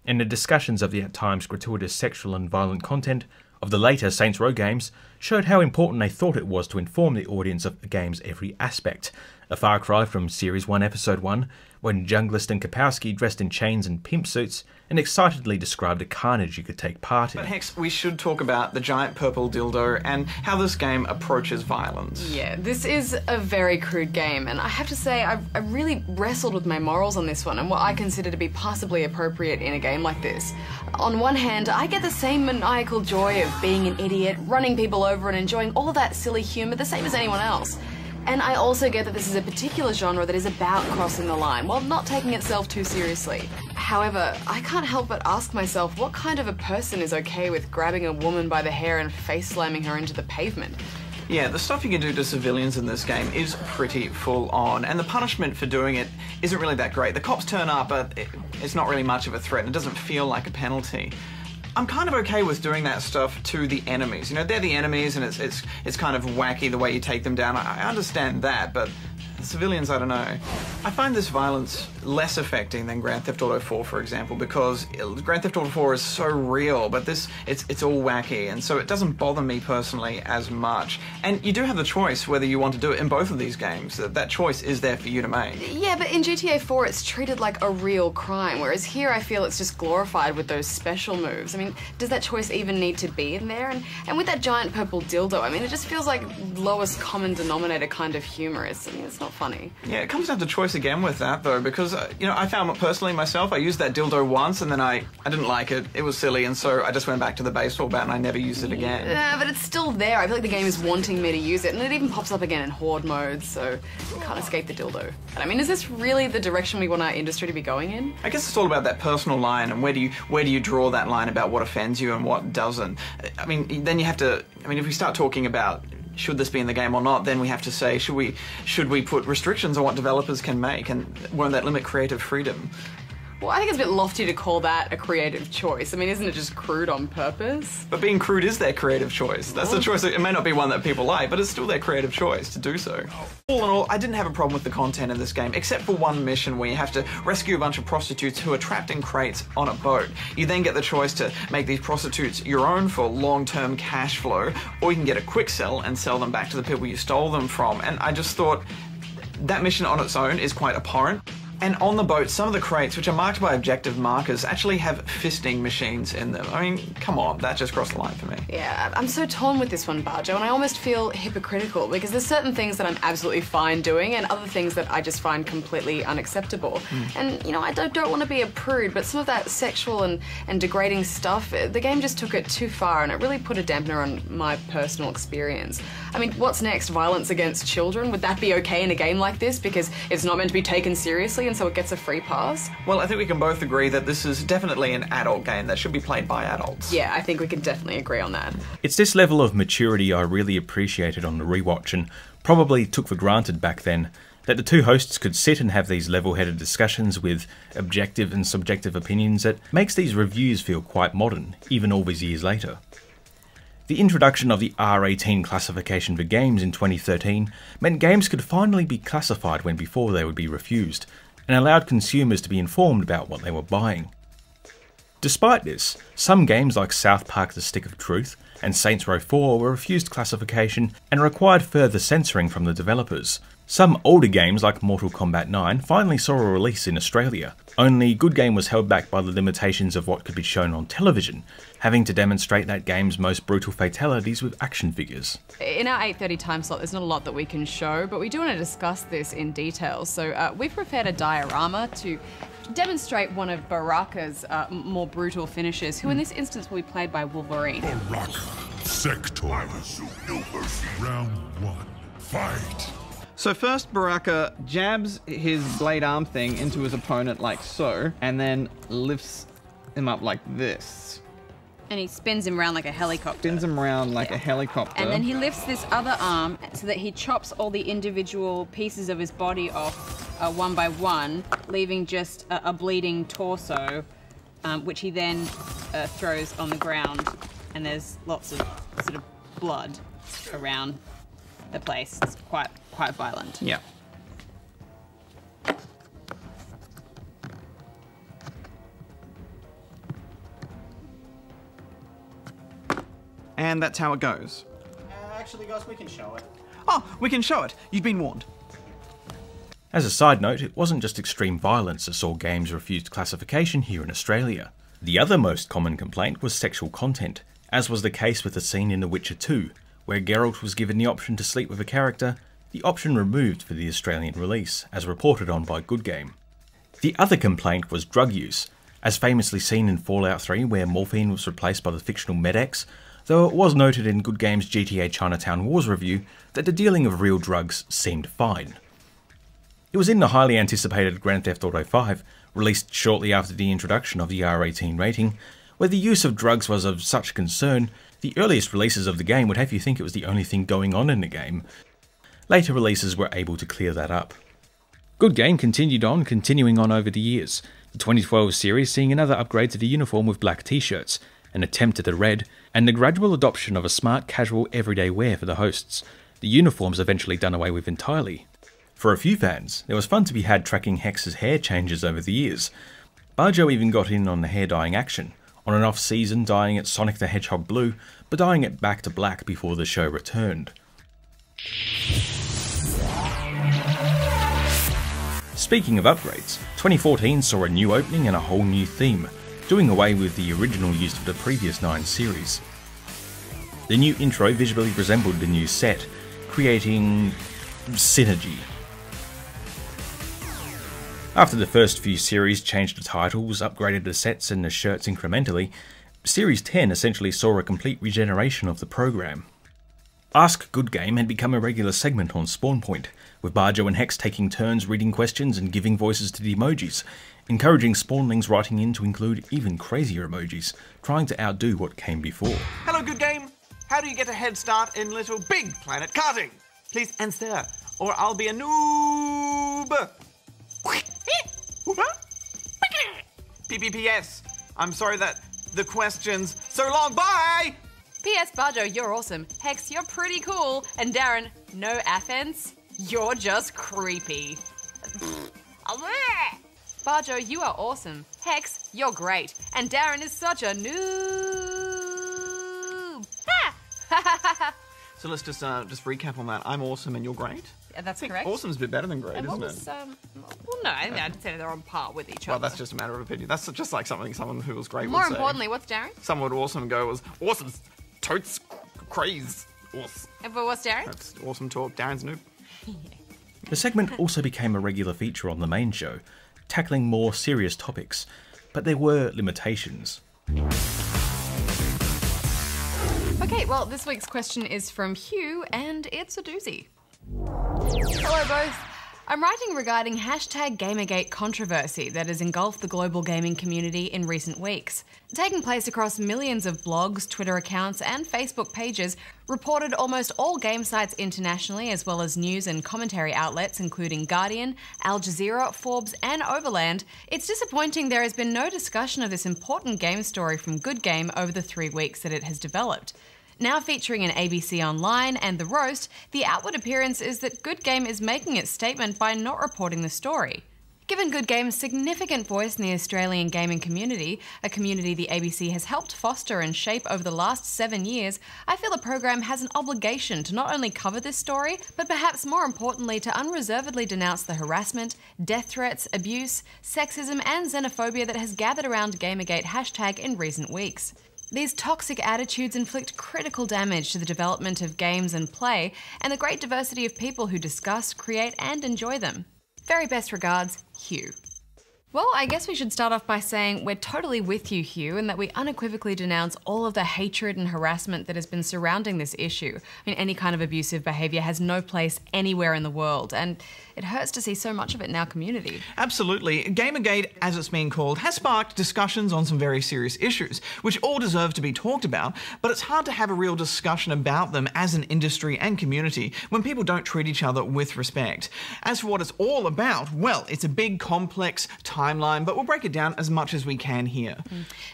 Speaker 1: and the discussions of the at times gratuitous sexual and violent content of the later Saints Row games showed how important they thought it was to inform the audience of the game's every aspect. A far cry from Series 1 Episode 1, when Junglist and Kapowski dressed in chains and pimp suits and excitedly described a carnage you could take part in.
Speaker 13: But Hex, we should talk about the giant purple dildo and how this game approaches violence.
Speaker 23: Yeah, this is a very crude game, and I have to say I really wrestled with my morals on this one and what I consider to be possibly appropriate in a game like this. On one hand, I get the same maniacal joy of being an idiot, running people over and enjoying all that silly humour the same as anyone else. And I also get that this is a particular genre that is about crossing the line, while not taking itself too seriously. However, I can't help but ask myself, what kind of a person is okay with grabbing a woman by the hair and face slamming her into the pavement?
Speaker 13: Yeah, the stuff you can do to civilians in this game is pretty full on, and the punishment for doing it isn't really that great. The cops turn up, but it's not really much of a threat, and it doesn't feel like a penalty. I'm kind of okay with doing that stuff to the enemies. You know, they're the enemies and it's kind of wacky the way you take them down. I understand that, but civilians, I don't know. I find this violence less affecting than Grand Theft Auto 4, for example, because Grand Theft Auto 4 is so real, but this, it's all wacky, and so it doesn't bother me personally as much. And you do have the choice whether you want to do it in both of these games. That choice is there for you to make.
Speaker 23: Yeah, but in GTA 4 it's treated like a real crime, whereas here I feel it's just glorified with those special moves. I mean, does that choice even need to be in there? And with that giant purple dildo, I mean, it just feels like lowest common denominator kind of humor. It's not funny.
Speaker 13: Yeah, it comes down to choice again with that though, because you know, I found personally myself, I used that dildo once and then I didn't like it. It was silly, and so I just went back to the baseball bat and I never used it again.
Speaker 23: Yeah, but it's still there. I feel like the game is wanting me to use it, and it even pops up again in horde mode, so you can't escape the dildo. And I mean, is this really the direction we want our industry to be going in?
Speaker 13: I guess it's all about that personal line and where do you draw that line about what offends you and what doesn't. I mean, then you have to, I mean, if we start talking about should this be in the game or not, then we have to say, should we put restrictions on what developers can make, and won't that limit creative freedom?
Speaker 23: Well, I think it's a bit lofty to call that a creative choice. I mean, isn't it just crude on purpose?
Speaker 13: But being crude is their creative choice. That's the choice. It may not be one that people like, but it's still their creative choice to do so. All in all, I didn't have a problem with the content in this game, except for one mission where you have to rescue a bunch of prostitutes who are trapped in crates on a boat. You then get the choice to make these prostitutes your own for long-term cash flow, or you can get a quick sell and sell them back to the people you stole them from. And I just thought that mission on its own is quite abhorrent. And on the boat, some of the crates, which are marked by objective markers, actually have fisting machines in them. I mean, come on, that just crossed the line for me.
Speaker 23: Yeah, I'm so torn with this one, Bajo, and I almost feel hypocritical because there's certain things that I'm absolutely fine doing and other things that I just find completely unacceptable. And, you know, I don't want to be a prude, but some of that sexual and degrading stuff, the game just took it too far, and it really put a dampener on my personal experience. I mean, what's next? Violence against children? Would that be okay in a game like this because it's not meant to be taken seriously and so it gets a free pass?
Speaker 13: Well, I think we can both agree that this is definitely an adult game that should be played by adults.
Speaker 23: Yeah, I think we can definitely agree on that.
Speaker 1: It's this level of maturity I really appreciated on the rewatch, and probably took for granted back then, that the two hosts could sit and have these level-headed discussions with objective and subjective opinions that makes these reviews feel quite modern, even all these years later. The introduction of the R18 classification for games in 2013 meant games could finally be classified when before they would be refused, and allowed consumers to be informed about what they were buying. Despite this, some games like South Park: The Stick of Truth and Saints Row 4 were refused classification and required further censoring from the developers. Some older games like Mortal Kombat 9 finally saw a release in Australia, only Good Game was held back by the limitations of what could be shown on television, having to demonstrate that game's most brutal fatalities with action figures.
Speaker 23: In our 8:30 time slot, there's not a lot that we can show, but we do want to discuss this in detail. So we've prepared a diorama to demonstrate one of Baraka's more brutal finishes, who in this instance will be played by Wolverine.
Speaker 7: Baraka, Sector, Round 1, fight!
Speaker 13: So first, Baraka jabs his blade arm thing into his opponent like so, and then lifts him up like this.
Speaker 23: And he spins him around like a helicopter.
Speaker 13: Spins him around like a helicopter.
Speaker 23: And then he lifts this other arm so that he chops all the individual pieces of his body off one by one, leaving just a bleeding torso, which he then throws on the ground. And there's lots of sort of blood around the place. It's quite violent.
Speaker 13: Yeah. And that's how it goes.
Speaker 6: Actually, guys, we can show it.
Speaker 13: Oh, we can show it. You've been warned.
Speaker 1: As a side note, it wasn't just extreme violence that saw games refused classification here in Australia. The other most common complaint was sexual content, as was the case with the scene in The Witcher 2, where Geralt was given the option to sleep with a character, the option removed for the Australian release, as reported on by Good Game. The other complaint was drug use, as famously seen in Fallout 3 where morphine was replaced by the fictional Med-X, though it was noted in Good Game's GTA Chinatown Wars review that the dealing of real drugs seemed fine. It was in the highly anticipated Grand Theft Auto 5, released shortly after the introduction of the R18 rating, where the use of drugs was of such concern, the earliest releases of the game would have you think it was the only thing going on in the game. Later releases were able to clear that up. Good Game continuing on over the years, the 2012 series seeing another upgrade to the uniform with black t-shirts, an attempt at the red, and the gradual adoption of a smart casual everyday wear for the hosts, the uniforms eventually done away with entirely. For a few fans, there was fun to be had tracking Hex's hair changes over the years. Bajo even got in on the hair dyeing action, on and off season dyeing it Sonic the Hedgehog blue, but dyeing it back to black before the show returned. Speaking of upgrades, 2014 saw a new opening and a whole new theme, doing away with the original used for the previous 9 series. The new intro visually resembled the new set, creating synergy. After the first few series changed the titles, upgraded the sets and the shirts incrementally, Series 10 essentially saw a complete regeneration of the program. Ask Good Game had become a regular segment on Spawn Point, with Bajo and Hex taking turns reading questions and giving voices to the emojis, encouraging spawnlings writing in to include even crazier emojis, trying to outdo what came before.
Speaker 6: Hello, Good Game. How do you get a head start in Little Big Planet karting? Please answer, or I'll be a noob. PPPS. I'm sorry that the question's so long. Bye!
Speaker 23: P.S. Bajo, you're awesome. Hex, you're pretty cool. And Darren, no offense, you're just creepy. Bajo, you are awesome. Hex, you're great. And Darren is such a noob.
Speaker 13: So let's just recap on that. I'm awesome and you're great.
Speaker 23: Yeah, that's correct.
Speaker 13: Awesome's a bit better than great,
Speaker 23: And
Speaker 13: isn't
Speaker 23: what was,
Speaker 13: it?
Speaker 23: well, no, I think I'd say they're on par with each
Speaker 13: Well,
Speaker 23: other.
Speaker 13: that's just a matter of opinion. That's just like something someone who was great
Speaker 23: More
Speaker 13: would say.
Speaker 23: importantly, what's Darren?
Speaker 13: Someone would awesome go was awesome's totes craze. Awesome.
Speaker 23: But what's Darren?
Speaker 13: That's awesome talk. Darren's noob.
Speaker 1: The segment also became a regular feature on the main show, tackling more serious topics, but there were limitations.
Speaker 23: Okay, well, this week's question is from Hugh, and it's a doozy. Hello both. I'm writing regarding hashtag Gamergate controversy that has engulfed the global gaming community in recent weeks. Taking place across millions of blogs, Twitter accounts and Facebook pages, reported almost all game sites internationally as well as news and commentary outlets including Guardian, Al Jazeera, Forbes and Overland, it's disappointing there has been no discussion of this important game story from Good Game over the 3 weeks that it has developed. Now featuring an ABC Online and The Roast, the outward appearance is that Good Game is making its statement by not reporting the story. Given Good Game's significant voice in the Australian gaming community, a community the ABC has helped foster and shape over the last 7 years, I feel the program has an obligation to not only cover this story, but perhaps more importantly to unreservedly denounce the harassment, death threats, abuse, sexism and xenophobia that has gathered around Gamergate hashtag in recent weeks. These toxic attitudes inflict critical damage to the development of games and play, and the great diversity of people who discuss, create and enjoy them. Very best regards, Hugh. Well, I guess we should start off by saying we're totally with you, Hugh, and that we unequivocally denounce all of the hatred and harassment that has been surrounding this issue. I mean, any kind of abusive behaviour has no place anywhere in the world, and it hurts to see so much of it in our community.
Speaker 13: Absolutely. Gamergate, as it's being called, has sparked discussions on some very serious issues, which all deserve to be talked about, but it's hard to have a real discussion about them as an industry and community when people don't treat each other with respect. As for what it's all about, well, it's a big, complex timeline, but we'll break it down as much as we can here.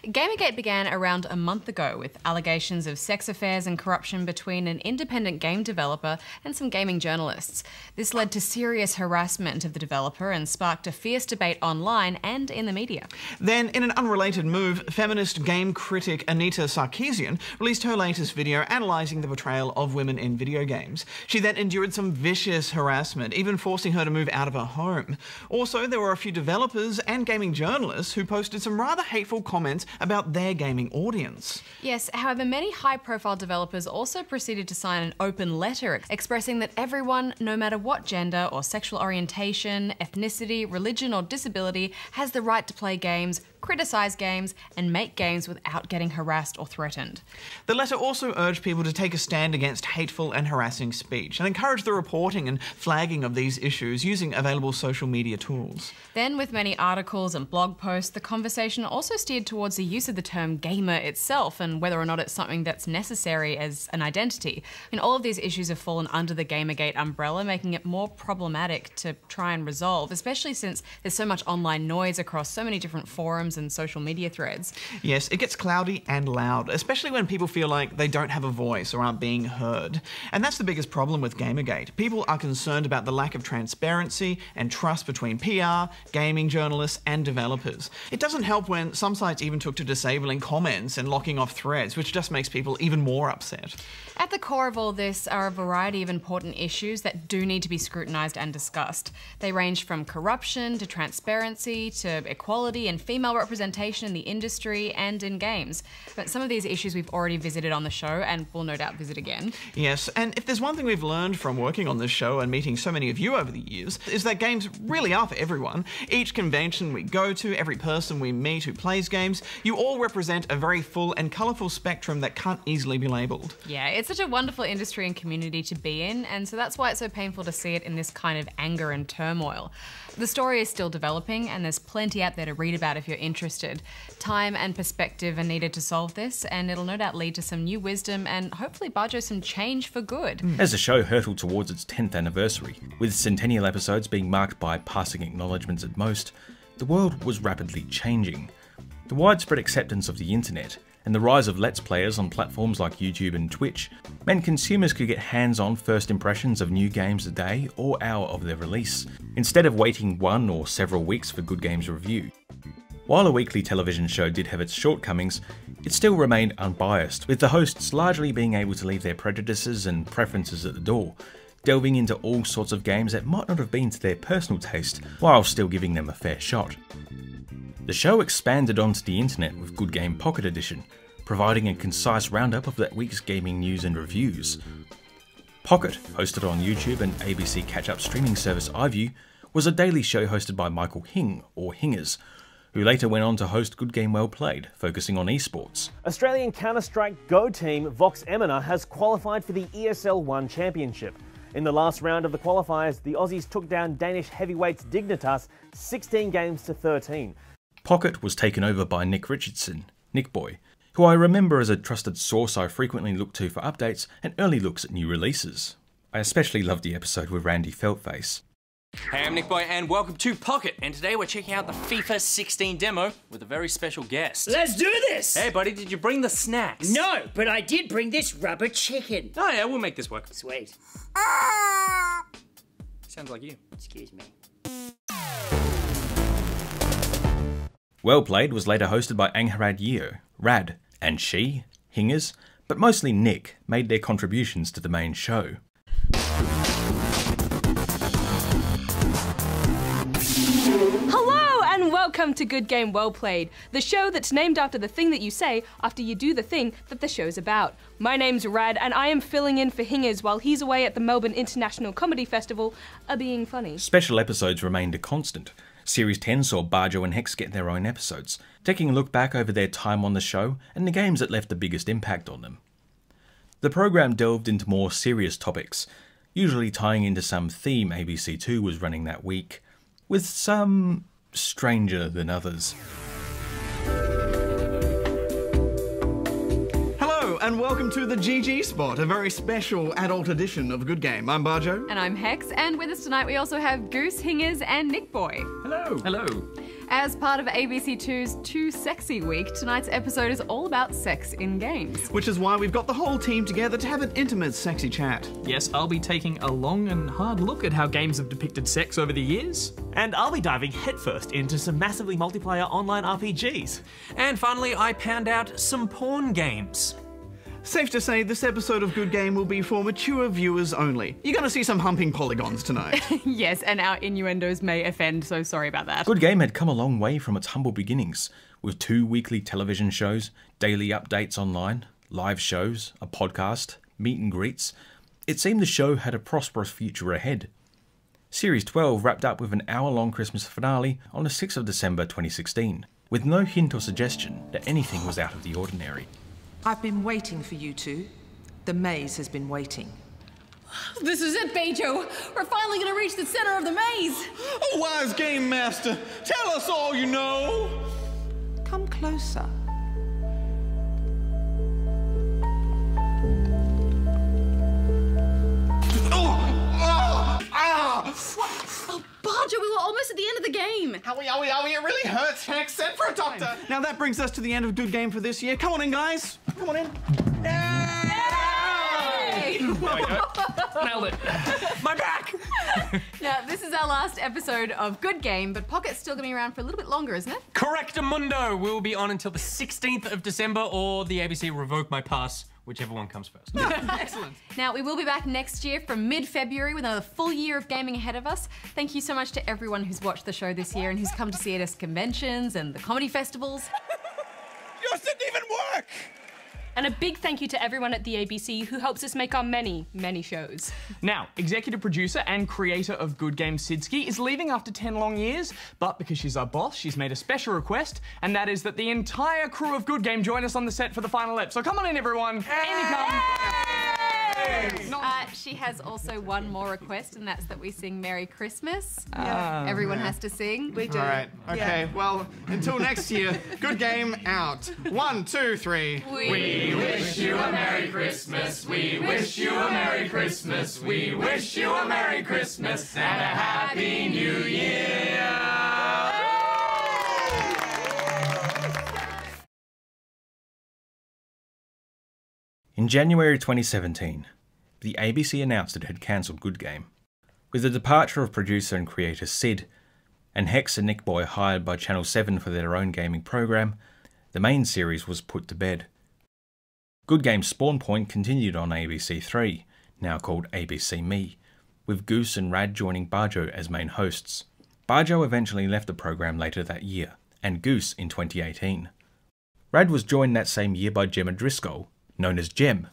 Speaker 23: Gamergate began around a month ago with allegations of sex affairs and corruption between an independent game developer and some gaming journalists. This led to serious harassment of the developer and sparked a fierce debate online and in the media.
Speaker 13: Then, in an unrelated move, feminist game critic Anita Sarkeesian released her latest video analysing the portrayal of women in video games. She then endured some vicious harassment, even forcing her to move out of her home. Also, there were a few developers and gaming journalists who posted some rather hateful comments about their gaming audience.
Speaker 23: Yes, however, many high-profile developers also proceeded to sign an open letter expressing that everyone, no matter what gender or sexual orientation, ethnicity, religion or disability, has the right to play games, criticise games, and make games without getting harassed or threatened.
Speaker 13: The letter also urged people to take a stand against hateful and harassing speech and encourage the reporting and flagging of these issues using available social media tools.
Speaker 23: Then, with many articles and blog posts, the conversation also steered towards the use of the term gamer itself and whether or not it's something that's necessary as an identity. I mean, all of these issues have fallen under the Gamergate umbrella, making it more problematic to try and resolve, especially since there's so much online noise across so many different forums and social media threads.
Speaker 13: Yes, it gets cloudy and loud, especially when people feel like they don't have a voice or aren't being heard. And that's the biggest problem with Gamergate. People are concerned about the lack of transparency and trust between PR, gaming journalists and developers. It doesn't help when some sites even took to disabling comments and locking off threads, which just makes people even more upset.
Speaker 23: At the core of all this are a variety of important issues that do need to be scrutinised and discussed. They range from corruption to transparency to equality and female representation in the industry and in games. But some of these issues we've already visited on the show and will no doubt visit again.
Speaker 13: Yes, and if there's one thing we've learned from working on this show and meeting so many of you over the years, is that games really are for everyone. Each convention we go to, every person we meet who plays games, you all represent a very full and colourful spectrum that can't easily be labelled.
Speaker 23: Yeah, it's such a wonderful industry and community to be in, and so that's why it's so painful to see it in this kind of anger and turmoil. The story is still developing and there's plenty out there to read about if you're interested. Time and perspective are needed to solve this, and it'll no doubt lead to some new wisdom and hopefully Bajo some change for good.
Speaker 1: As the show hurtled towards its 10th anniversary, with centennial episodes being marked by passing acknowledgements at most, the world was rapidly changing. The widespread acceptance of the internet and the rise of Let's Players on platforms like YouTube and Twitch meant consumers could get hands-on first impressions of new games a day or hour of their release, instead of waiting 1 or several weeks for Good Game's review. While a weekly television show did have its shortcomings, it still remained unbiased, with the hosts largely being able to leave their prejudices and preferences at the door, delving into all sorts of games that might not have been to their personal taste, while still giving them a fair shot. The show expanded onto the internet with Good Game Pocket Edition, providing a concise roundup of that week's gaming news and reviews. Pocket, hosted on YouTube and ABC catch-up streaming service iView, was a daily show hosted by Michael Hing, or Hingers, who later went on to host Good Game Well Played, focusing on esports.
Speaker 4: Australian Counter-Strike Go team Vox Emina has qualified for the ESL 1 Championship. In the last round of the qualifiers, the Aussies took down Danish heavyweights Dignitas 16 games to 13.
Speaker 1: Pocket was taken over by Nick Richardson, Nick Boy, who I remember as a trusted source I frequently looked to for updates and early looks at new releases. I especially loved the episode with Randy Feltface.
Speaker 14: Hey, I'm Nick Boy and welcome to Pocket, and today we're checking out the FIFA 16 demo with a very special guest.
Speaker 18: Let's do this!
Speaker 14: Hey buddy, did you bring the snacks?
Speaker 18: No, but I did bring this rubber chicken.
Speaker 14: Oh yeah, we'll make this work.
Speaker 18: Sweet.
Speaker 14: Sounds like you.
Speaker 18: Excuse me.
Speaker 1: Well Played was later hosted by Angharad Yeo, Rad, and she, Hingers, but mostly Nick, made their contributions to the main show.
Speaker 19: Hello and welcome to Good Game Well Played, the show that's named after the thing that you say after you do the thing that the show's about. My name's Rad and I am filling in for Hingers while he's away at the Melbourne International Comedy Festival, being funny.
Speaker 1: Special episodes remained a constant. Series 10 saw Bajo and Hex get their own episodes, taking a look back over their time on the show and the games that left the biggest impact on them. The program delved into more serious topics, usually tying into some theme ABC2 was running that week, with some stranger than others.
Speaker 13: Hello and welcome to the GG Spot, a very special adult edition of Good Game. I'm Bajo.
Speaker 23: And I'm Hex, and with us tonight we also have Goose, Hingers, and Nick Boy.
Speaker 13: Hello.
Speaker 14: Hello.
Speaker 23: As part of ABC2's Too Sexy Week, tonight's episode is all about sex in games.
Speaker 13: Which is why we've got the whole team together to have an intimate, sexy chat.
Speaker 3: Yes, I'll be taking a long and hard look at how games have depicted sex over the years.
Speaker 4: And I'll be diving headfirst into some massively multiplayer online RPGs.
Speaker 20: And finally, I pound out some porn games.
Speaker 13: Safe to say, this episode of Good Game will be for mature viewers only. You're going to see some humping polygons tonight.
Speaker 23: Yes, and our innuendos may offend, so sorry about that.
Speaker 1: Good Game had come a long way from its humble beginnings, with 2 weekly television shows, daily updates online, live shows, a podcast, meet and greets. It seemed the show had a prosperous future ahead. Series 12 wrapped up with an hour-long Christmas finale on the 6th of December 2016, with no hint or suggestion that anything was out of the ordinary.
Speaker 24: I've been waiting for you two. The maze has been waiting.
Speaker 23: This is it, Bajo! We're finally gonna reach the center of the maze!
Speaker 21: Oh, wise game master, tell us all you know!
Speaker 24: Come closer.
Speaker 23: Oh, Bajo, we were almost at the end of the game!
Speaker 21: Owie, it really hurts, Hex. Send for a doctor!
Speaker 13: Now that brings us to the end of Good Game for this year. Come on in, guys. Come on in.
Speaker 23: Yay!
Speaker 3: Nailed it.
Speaker 21: My back!
Speaker 23: Now, this is our last episode of Good Game, but Pocket's still gonna be around for a little bit longer, isn't it?
Speaker 20: Correctamundo! We'll be on until the 16th of December, or the ABC revoke my pass, whichever one comes first.
Speaker 23: Excellent. Now, we will be back next year from mid-February with another full year of gaming ahead of us. Thank you so much to everyone who's watched the show this year and who's come to see it at conventions and the comedy festivals.
Speaker 21: Yours didn't even work!
Speaker 19: And a big thank you to everyone at the ABC who helps us make our many, many shows.
Speaker 3: Now, executive producer and creator of Good Game Sidski is leaving after 10 long years, but because she's our boss, she's made a special request, and that is that the entire crew of Good Game join us on the set for the final ep. So come on in, everyone. In you come.
Speaker 23: She has also one more request, and that's that we sing Merry Christmas.
Speaker 13: Everyone
Speaker 23: has to sing.
Speaker 13: We do. All right. Okay. Well, until next year, Good Game out. 1, 2, 3.
Speaker 26: We wish you a Merry Christmas. We wish you a Merry Christmas. We wish you a Merry Christmas and a Happy New Year.
Speaker 1: In January 2017, the ABC announced it had cancelled Good Game. With the departure of producer and creator Sid, and Hex and Nick Boy hired by Channel 7 for their own gaming program, the main series was put to bed. Good Game's Spawn Point continued on ABC3, now called ABC Me, with Goose and Rad joining Bajo as main hosts. Bajo eventually left the program later that year, and Goose in 2018. Rad was joined that same year by Gemma Driscoll, known as Gem.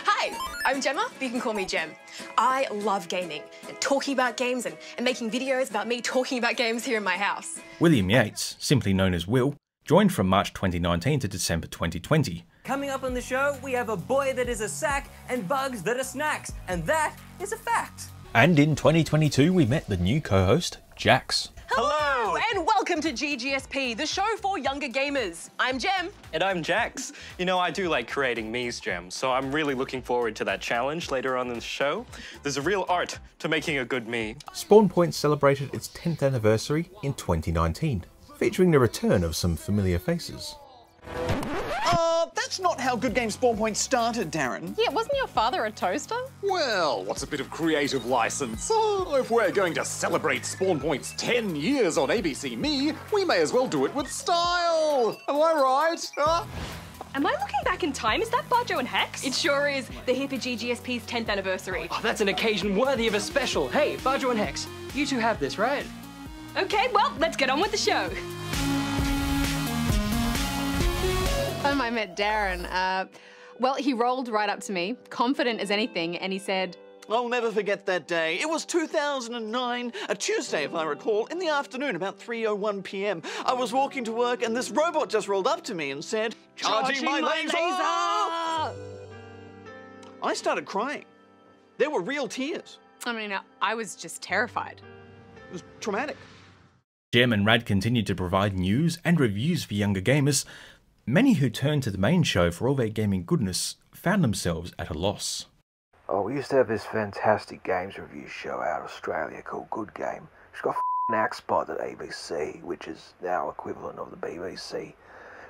Speaker 27: Hi, I'm Gemma, you can call me Gem. I love gaming and talking about games and making videos about me talking about games here in my house.
Speaker 1: William Yates, simply known as Will, joined from March 2019 to December 2020.
Speaker 28: Coming up on the show, we have a boy that is a sack and bugs that are snacks, and that is a fact.
Speaker 1: And in 2022 we met the new co-host, Jax.
Speaker 28: Hello,
Speaker 27: and welcome to GGSP, the show for younger gamers. I'm Gem.
Speaker 2: And I'm Jax. You know, I do like creating me's, Gem, so I'm really looking forward to that challenge later on in the show. There's a real art to making a good me.
Speaker 1: Spawn Point celebrated its 10th anniversary in 2019, featuring the return of some familiar faces.
Speaker 5: That's not how Good Game Spawn Point started, Darren.
Speaker 23: Yeah, wasn't your father a toaster?
Speaker 8: Well, what's a bit of creative license? Oh, if we're going to celebrate Spawn Point's 10 years on ABC Me, we may as well do it with style. Am I right? Huh?
Speaker 27: Am I looking back in time? Is that Bajo and Hex? It sure is. They're here for GGSP's 10th anniversary.
Speaker 14: Oh, that's an occasion worthy of a special. Hey, Bajo and Hex, you two have this, right?
Speaker 27: Okay, well, let's get on with the show.
Speaker 23: Time I met Darren, well, he rolled right up to me, confident as anything, and he said,
Speaker 5: I'll never forget that day. It was 2009, a Tuesday if I recall, in the afternoon, about 3:01 p.m. I was walking to work and this robot just rolled up to me and said, Charging my laser! I started crying. There were real tears.
Speaker 23: I mean, I was just terrified.
Speaker 5: It was traumatic.
Speaker 1: Gem and Rad continued to provide news and reviews for younger gamers. Many who turned to the main show for all their gaming goodness found themselves at a loss.
Speaker 9: Oh, we used to have this fantastic games review show out of Australia called Good Game. It's got an axe spot at ABC, which is now equivalent of the BBC.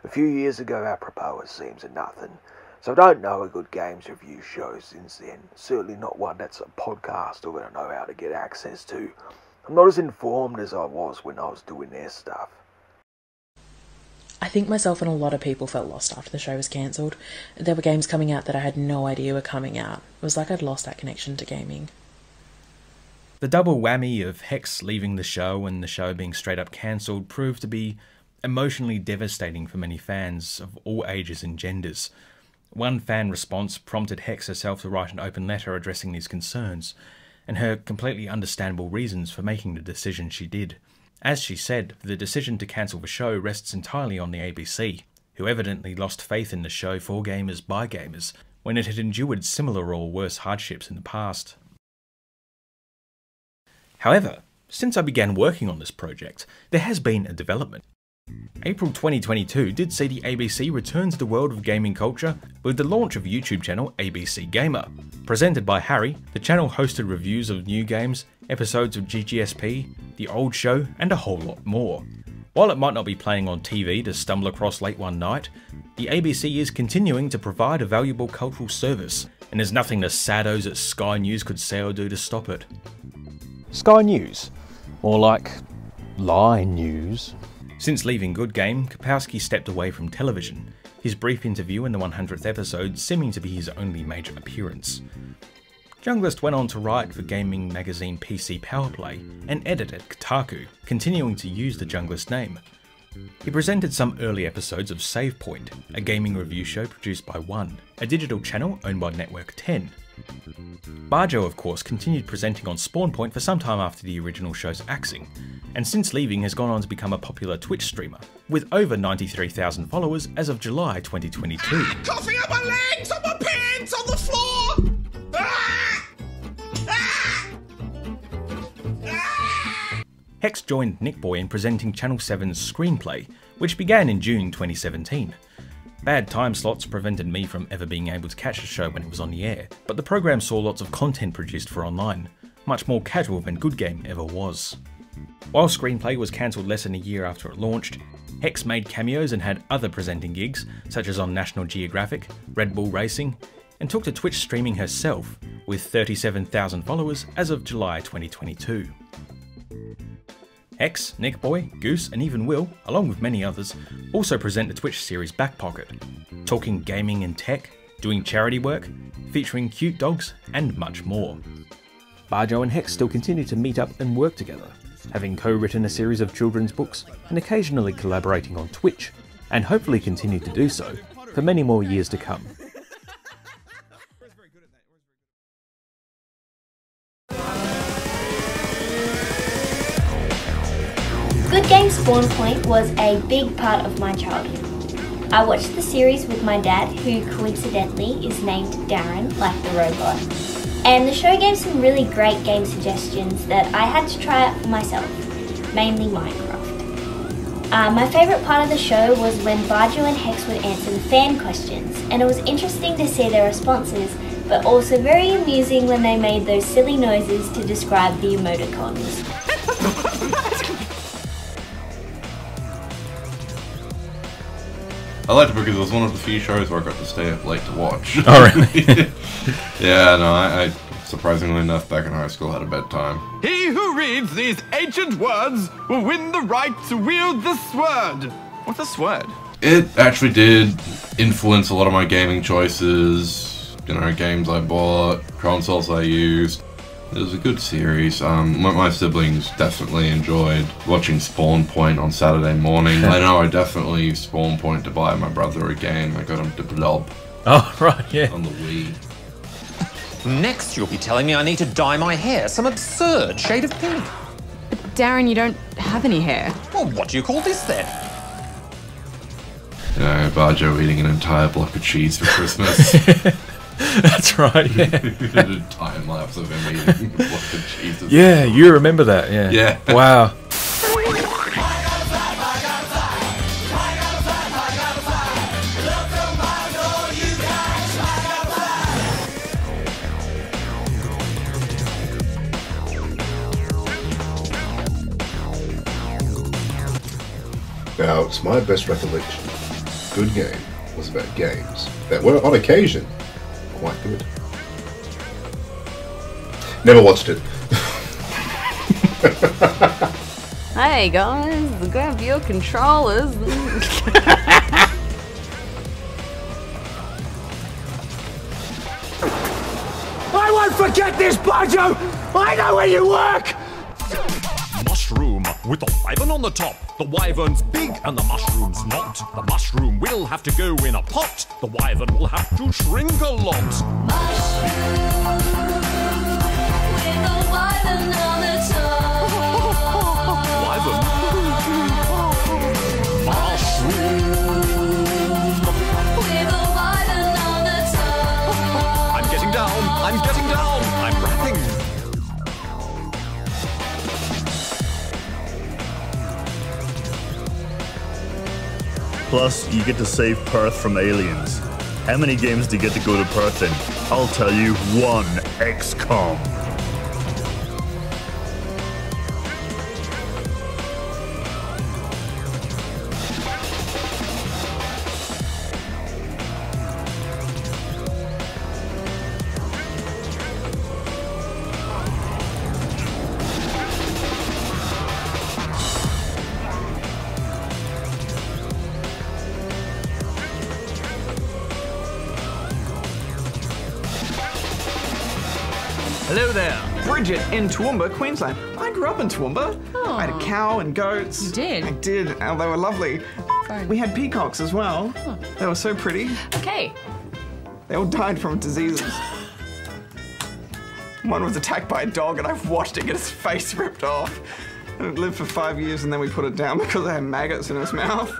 Speaker 9: A few years ago, apropos, it seems a nothing. So I don't know a good games review show since then. Certainly not one that's a podcast or that I know how to get access to. I'm not as informed as I was when I was doing their stuff.
Speaker 10: I think myself and a lot of people felt lost after the show was cancelled. There were games coming out that I had no idea were coming out. It was like I'd lost that connection to gaming.
Speaker 1: The double whammy of Hex leaving the show and the show being straight up cancelled proved to be emotionally devastating for many fans of all ages and genders. One fan response prompted Hex herself to write an open letter addressing these concerns, and her completely understandable reasons for making the decision she did. As she said, the decision to cancel the show rests entirely on the ABC, who evidently lost faith in the show for gamers by gamers when it had endured similar or worse hardships in the past. However, since I began working on this project, there has been a development. April 2022 did see the ABC return to the world of gaming culture with the launch of YouTube channel ABC Gamer. Presented by Harry, the channel hosted reviews of new games, episodes of GGSP, The Old Show, and a whole lot more. While it might not be playing on TV to stumble across late one night, the ABC is continuing to provide a valuable cultural service, and there's nothing the saddos at Sky News could say or do to stop it.
Speaker 11: Sky News? More like Line News.
Speaker 1: Since leaving Good Game, Kapowski stepped away from television, his brief interview in the 100th episode seeming to be his only major appearance. Junglist went on to write for gaming magazine PC Powerplay and edit at Kotaku, continuing to use the Junglist name. He presented some early episodes of Save Point, a gaming review show produced by One, a digital channel owned by Network 10. Bajo, of course, continued presenting on Spawn Point for some time after the original show's axing, and since leaving has gone on to become a popular Twitch streamer, with over 93,000 followers as of July 2022.
Speaker 12: Coffee on my legs, on my pants, on the floor!
Speaker 1: Hex joined Nick Boy in presenting Channel 7's Screenplay, which began in June 2017. Bad time slots prevented me from ever being able to catch the show when it was on the air, but the program saw lots of content produced for online, much more casual than Good Game ever was. While Screenplay was cancelled less than a year after it launched, Hex made cameos and had other presenting gigs, such as on National Geographic, Red Bull Racing, and took to Twitch streaming herself, with 37,000 followers as of July 2022. Hex, Nick Boy, Goose, and even Will, along with many others, also present the Twitch series Back Pocket, talking gaming and tech, doing charity work, featuring cute dogs, and much more. Bajo and Hex still continue to meet up and work together, having co-written a series of children's books and occasionally collaborating on Twitch, and hopefully continue to do so for many more years to come.
Speaker 16: Good Game Spawn Point was a big part of my childhood. I watched the series with my dad, who coincidentally is named Darren, like the robot, and the show gave some really great game suggestions that I had to try out for myself, mainly Minecraft. My favourite part of the show was when Bajo and Hex would answer the fan questions, and it was interesting to see their responses, but also very amusing when they made those silly noises to describe the emoticons.
Speaker 4: I liked it because it was one of the few shows where I got to stay up late to watch.
Speaker 1: Oh, really?
Speaker 4: Yeah, no, I surprisingly enough, back in high school, had a bedtime.
Speaker 21: He who reads these ancient words will win the right to wield the sword.
Speaker 13: What's a sword?
Speaker 4: It actually did influence a lot of my gaming choices, you know, games I bought, consoles I used. It was a good series. My siblings definitely enjoyed watching Spawn Point on Saturday morning. I know I definitely used Spawn Point to buy my brother a game. I got him to Blob.
Speaker 1: Oh, right, yeah.
Speaker 4: On the Wii.
Speaker 6: Next, you'll be telling me I need to dye my hair some absurd shade of pink.
Speaker 23: But Darren, you don't have any hair.
Speaker 6: Well, what do you call this then?
Speaker 4: You know, Bajo eating an entire block of cheese for Christmas.
Speaker 1: That's right, yeah.
Speaker 4: A time lapse of him eating a block of cheese.
Speaker 1: Yeah, you remember that, yeah.
Speaker 4: Yeah.
Speaker 1: Wow.
Speaker 7: Now, it's my best recollection. Good Game was about games that were, on occasion, quite good. Never watched it.
Speaker 23: Hey guys, grab your controllers.
Speaker 15: I won't forget this, Bajo! I know where you work!
Speaker 17: Mushroom with the wyvern on the top. The wyvern's big and the mushroom's not. The mushroom will have to go in a pot. The wyvern will have to shrink a lot. I'm getting down. I'm getting down. I'm rapping.
Speaker 18: Plus, you get to save Perth from aliens. How many games do you get to go to Perth in? I'll tell you, 1 XCOM.
Speaker 13: Hello there, Bridget in Toowoomba, Queensland. I grew up in Toowoomba. I had a cow and goats. You did? I did, and they were lovely. We had peacocks as well. They were so pretty.
Speaker 23: Okay.
Speaker 13: They all died from diseases. One was attacked by a dog and I watched it get its face ripped off. And it lived for 5 years and then we put it down because it had maggots in its mouth.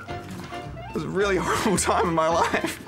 Speaker 13: It was a really horrible time in my life.